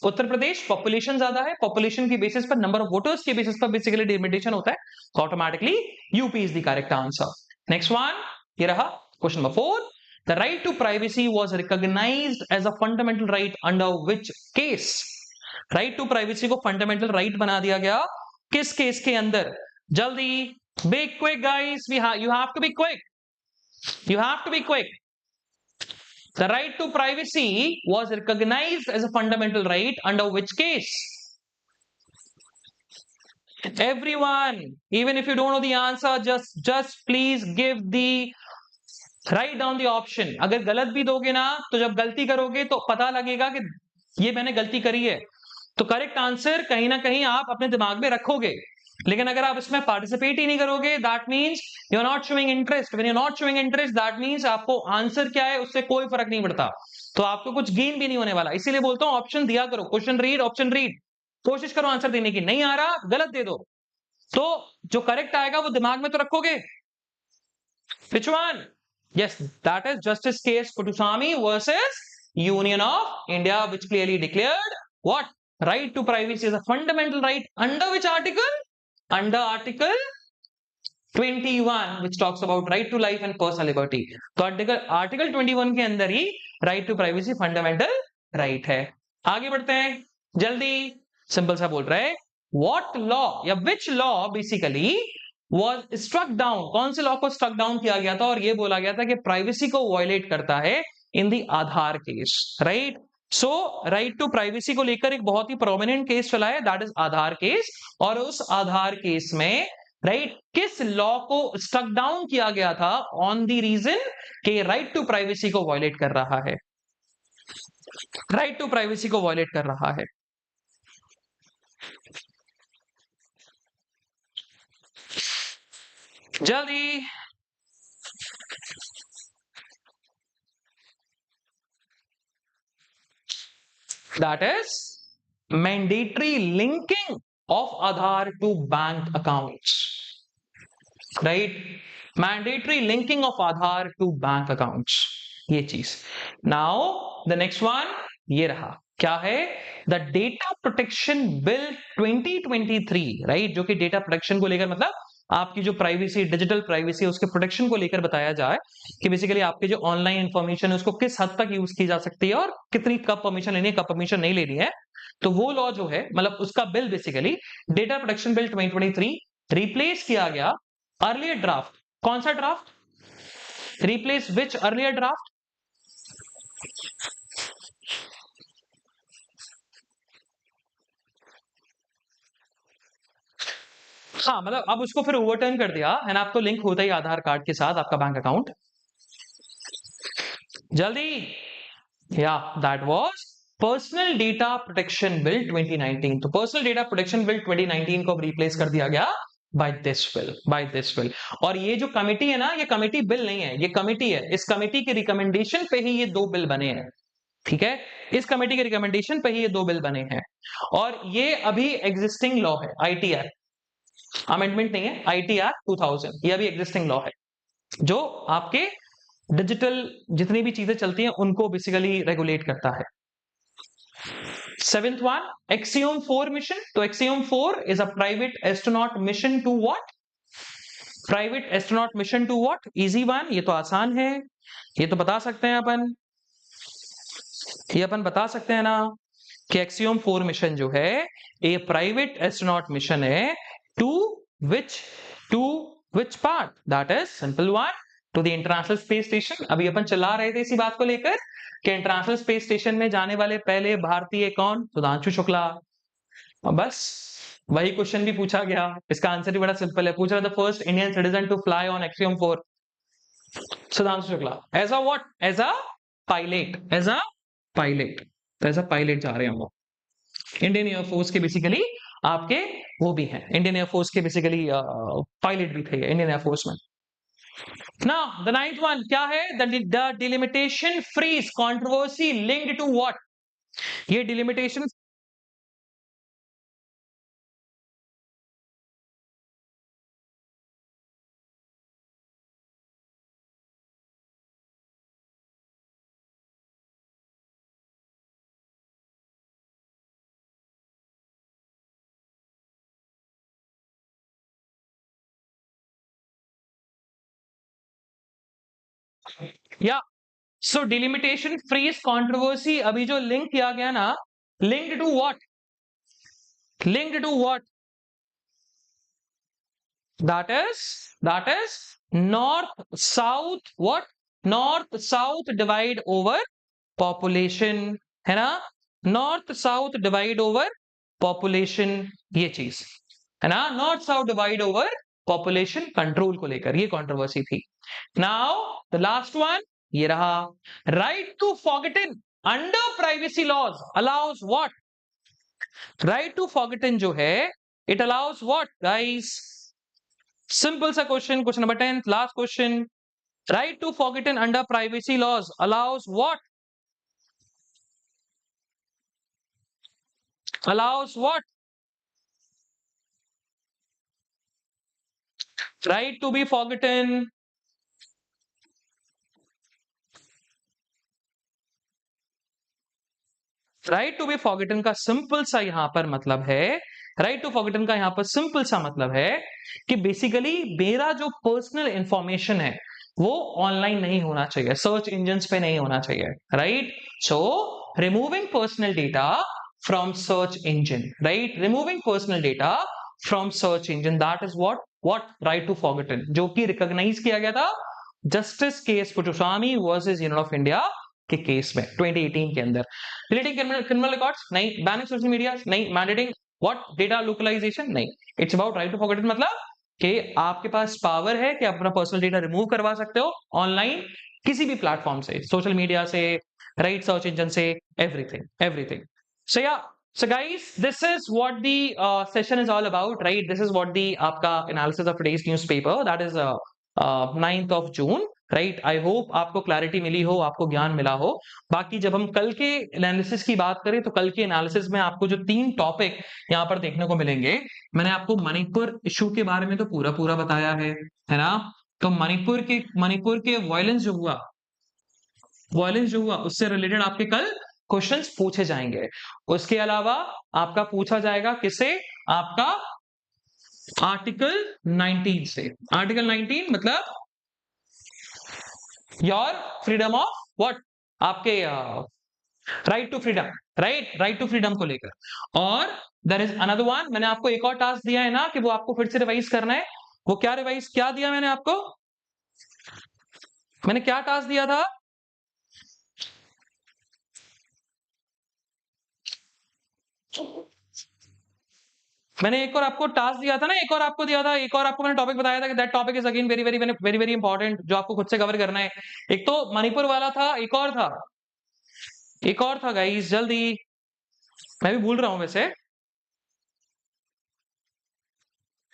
उत्तर प्रदेश पॉपुलेशन ज्यादा है, पॉपुलेशन की बेसिस पर, नंबर ऑफ वोटर्स के बेसिस पर बेसिकली डिलिमिटेशन होता है, तो automatically UP is the correct answer. Next one, ये रहा question number 4। The right to privacy was recognized as a fundamental right under which case? Right to privacy को fundamental right बना दिया गया किस केस के अंदर? जल्दी, be quick guys, you have to be quick, you have to be quick. The right to privacy was recognized as a fundamental right under which case? Everyone, even if you don't know the answer, just please give the write down the option. अगर गलत भी दोगे ना, तो जब गलती करोगे तो पता लगेगा कि ये मैंने गलती करी है, तो करेक्ट आंसर कहीं ना कहीं आप अपने दिमाग में रखोगे। लेकिन अगर आप इसमें पार्टिसिपेट ही नहीं करोगे, that means you are not showing interest. When you are not showing interest, that means आपको आंसर क्या है उससे कोई फर्क नहीं पड़ता, तो आपको कुछ गेन भी नहीं होने वाला। इसीलिए बोलता हूं ऑप्शन दिया करो, क्वेश्चन रीड, ऑप्शन रीड, कोशिश करो आंसर देने की। नहीं आ रहा, गलत दे दो, तो जो करेक्ट आएगा वो दिमाग में तो रखोगे। Which one? Yes, that is Justice Case Putusami versus Union of India, which clearly declared what? Right to privacy is a fundamental right under which article? Under Article 21, which talks about right to life and personal liberty. तो आर्टिकल 21 के अंदर ही right to privacy fundamental right है। आगे बढ़ते हैं जल्दी, सिंपल सा बोल रहे हैं, what law या which law basically was struck down, कौन से लॉ को स्ट्रक डाउन किया गया था और ये बोला गया था कि प्राइवेसी को वायलेट करता है in the Aadhaar case, right. So right to privacy को लेकर एक बहुत ही प्रोमिनेंट केस चला है, दैट इज आधार केस। और उस आधार केस में राइट किस लॉ को स्ट्रक डाउन किया गया था ऑन द रीजन कि राइट टू प्राइवेसी को वायलेट कर रहा है, राइट टू प्राइवेसी को वायलेट कर रहा है। जल्दी, that is mandatory linking of Aadhaar to bank accounts, right? Mandatory linking of Aadhaar to bank accounts, ये चीज। Now the next one ये रहा, क्या है? The Data Protection Bill 2023, right? जो कि डेटा प्रोटेक्शन को लेकर, मतलब आपकी जो प्राइवेसी, डिजिटल प्राइवेसी, उसके प्रोटेक्शन को लेकर बताया जाए कि बेसिकली आपके जो ऑनलाइन इंफॉर्मेशन है उसको किस हद तक यूज की जा सकती है और कितनी, कब परमिशन लेनी है, कब परमिशन नहीं लेनी है। तो वो लॉ जो है, मतलब उसका bill basically data protection bill 2023 replace किया गया अर्लियर ड्राफ्ट। कौन सा ड्राफ्ट? रिप्लेस विच अर्लियर ड्राफ्ट? हाँ, मतलब अब उसको फिर ओवरटर्न कर दिया है ना, अब तो लिंक होता ही आधार कार्ड के साथ आपका बैंक अकाउंट। जल्दी, या that was personal data protection bill 2019। तो पर्सनल डेटा प्रोटेक्शन बिल 2019 को रिप्लेस कर दिया गया by this bill, by this bill. और ये जो कमेटी है ना, ये कमेटी बिल नहीं है, ये कमेटी है। इस कमेटी के रिकमेंडेशन पे ही ये दो बिल बने हैं, ठीक है? इस कमेटी के रिकमेंडेशन पे ही ये दो बिल बने हैं और ये अभी एग्जिस्टिंग लॉ है, आईटी एक्ट, अमेंडमेंट नहीं है, आईटी एक्ट 2000, ये अभी एग्जिस्टिंग लॉ है जो आपके डिजिटल जितनी भी चीजें चलती हैं उनको बेसिकली रेगुलेट करता है। Seventh one, Axiom 4 mission. तो Axiom 4 is a private astronaut mission to what? Private astronaut mission to what? Easy one, ये तो आसान है, ये तो बता सकते हैं अपन, ये अपन बता सकते हैं ना कि एक्सियोम 4 मिशन जो है ये प्राइवेट एस्ट्रोनॉट मिशन है to which, to which part? That is simple one, to the international space station. अभी अपन चला रहे थे इसी बात को लेकर कि इंटरनेशनल स्पेस स्टेशन में जाने वाले पहले भारतीय कौन? सुधांशु शुक्ला। और बस वही क्वेश्चन भी पूछा गया, इसका आंसर भी बड़ा सिंपल है, पूछ रहा था first Indian citizen to fly on Axiom 4, Sudhanshu Shukla. As a what? As a pilot, as a pilot, तो एज अ पायलट जा रहे हैं हम लोग। इंडियन एयरफोर्स के बेसिकली आपके वो भी हैं, इंडियन एयरफोर्स के बेसिकली पायलट भी थे इंडियन एयरफोर्स में। Now, the ninth one क्या है? The delimitation freeze controversy linked to what? ये delimitation या सो डिलिमिटेशन फ्रीज कंट्रोवर्सी अभी जो लिंक किया गया ना, linked to what, linked to what, that is north south, what, north south divide over population, है ना, north south divide over population, ये चीज है ना, north south divide over population control को लेकर ये कंट्रोवर्सी थी। नाउ द लास्ट वन ये रहा, right to forgotten under privacy laws allows what, right to forgotten जो है it allows what guys, simple सा question, question number 10 last question, right to forgotten under privacy laws allows what, allows what, right to be forgotten, right to be forgotten का सिंपल सा यहां पर मतलब है, राइट टू फॉरगेटन का यहां पर सिंपल सा मतलब है कि बेसिकली मेरा जो पर्सनल इंफॉर्मेशन है वो ऑनलाइन नहीं होना चाहिए, सर्च इंजन्स पे नहीं होना चाहिए, right, so removing personal data from search engine, right, removing personal data from search engine, that is what right to forgotten, जो कि रिकॉग्नाइज किया गया था justice case Puttaswamy versus Union of India के केस में 2018 के अंदर। डिलीटिंग क्रिमिनल रिकॉर्ड्स नहीं, बैनिंग सोशल मीडिया नहीं, मैंडेटिंग व्हाट, डेटा लोकलाइजेशन नहीं, it's about right to forget, मतलब कि आपके पास पावर है कि आप अपना पर्सनल डेटा रिमूव करवा सकते हो ऑनलाइन किसी भी प्लेटफॉर्म से, सोशल मीडिया से, राइट, सर्च इंजन से, एवरीथिंग एवरीथिंग। सो या, so guys, this is what the session is all about, right? This is what the आपका analysis of today's newspaper, that is 9th of June, right, I hope आपको क्लैरिटी मिली हो, आपको ज्ञान मिला हो। बाकी जब हम कल के एनालिसिस की बात करें तो कल के एनालिसिस में आपको जो 3 टॉपिक यहाँ पर देखने को मिलेंगे, मैंने आपको मणिपुर इशू के बारे में तो पूरा पूरा बताया है ना, तो मणिपुर के वायलेंस जो हुआ उससे रिलेटेड आपके कल क्वेश्चंस पूछे जाएंगे। उसके अलावा आपका पूछा जाएगा किससे, आपका आर्टिकल 19 से, आर्टिकल 19 मतलब योर फ्रीडम ऑफ व्हाट, आपके right to freedom, right to freedom को लेकर। और देयर इज अनदर वन, मैंने आपको एक और टास्क दिया है ना कि वो आपको फिर से रिवाइज करना है, वो क्या रिवाइज क्या दिया मैंने आपको, मैंने क्या टास्क दिया था, मैंने एक और आपको टास्क दिया था ना, एक और आपको दिया था, एक और आपको मैंने टॉपिक बताया था कि that topic is again very very very very important, जो आपको खुद से कवर करना है। एक तो मणिपुर वाला था, एक और था, एक और था गाइस, जल्दी, मैं भी भूल रहा हूं वैसे,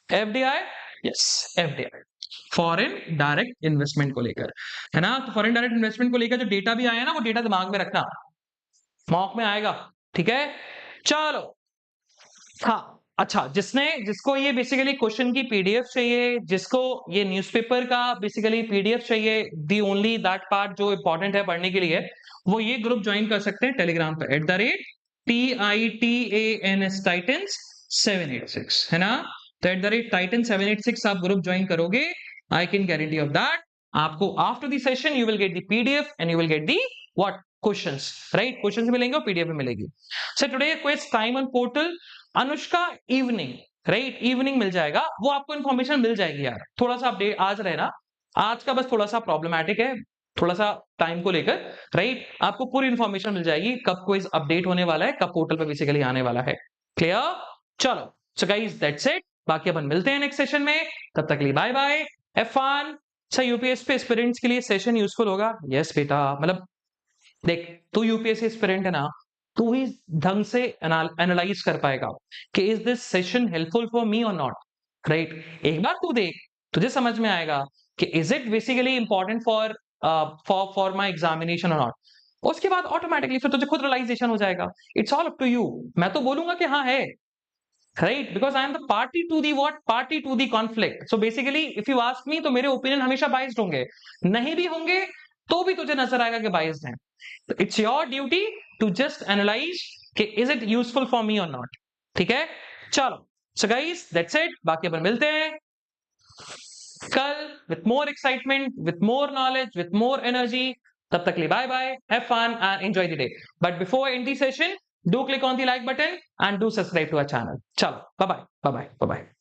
FDI, yes, FDI, foreign direct investment को लेकर, है ना, तो फॉरेन डायरेक्ट इन्वेस्टमेंट को लेकर जो डेटा भी आया ना, वो डेटा दिमाग में रखना, मॉक में आएगा, ठीक है, चलो। हाँ, अच्छा, जिसको ये बेसिकली क्वेश्चन की पीडीएफ चाहिए, जिसको ये न्यूज़पेपर का बेसिकली पीडीएफ चाहिए, दी ओनली दैट पार्ट जो इंपॉर्टेंट है पढ़ने के लिए, वो ये ग्रुप ज्वाइन कर सकते हैं टेलीग्राम पे @TITANS टाइटन्स 786, है ना, तो @Titan 786 आप ग्रुप ज्वाइन करोगे, I can guarantee of that आपको after the session you will get the PDF and you will get the what questions, right, questions मिलेंगे और पीडीएफ भी मिलेगी। So today quiz time on portal Anushka evening, right, evening मिल जाएगा, वो आपको इन्फॉर्मेशन मिल जाएगी यार, थोड़ा सा अपडेट आज रहना, आज का बस थोड़ा सा प्रॉब्लमैटिक है, थोड़ा सा टाइम को लेकर, राइट, आपको पूरी इन्फॉर्मेशन मिल जाएगी कब क्विज अपडेट होने वाला है, कब पोर्टल पे बेसिकली आने वाला है, क्लियर, चलो, सो गाइस दैट्स इट, बाकी अपन मिलते हैं नेक्स्ट सेशन में, तब तक के लिए बाय बाय, हैव फन। अच्छा, यूपीएससी एस्पिरेंट्स के लिए सेशन यूजफुल होगा, यस बेटा, मतलब देख, तू यूपीएससी एस्पिरेंट है ना, तू ही ढंग से एनालाइज कर पाएगा कि is this session helpful for me और नॉट, राइट, एक बार तू देख, तुझे समझ में आएगा कि is it basically important for for my examination और नॉट, उसके बाद ऑटोमेटिकली फिर तुझे खुद रियलाइजेशन हो जाएगा, it's all up to you, मैं तो बोलूंगा कि हाँ है, right, because I am the party to the what, party to the conflict, so basically if you ask me, तो मेरे ओपिनियन हमेशा बाइस्ड होंगे, नहीं भी होंगे तो भी तुझे नजर आएगा कि बाइस्ड है, it's your duty to just analyse कि is it useful for me और नॉट, ठीक है, चलो, सो गाइस दैट्स इट, बाकी अपन मिलते हैं। कल with more excitement, with more knowledge, with more energy. तब तक के लिए bye bye, have fun and enjoy the day. But before end the session, do click on the like button and do subscribe to our channel. चलो, bye bye, bye bye, bye bye.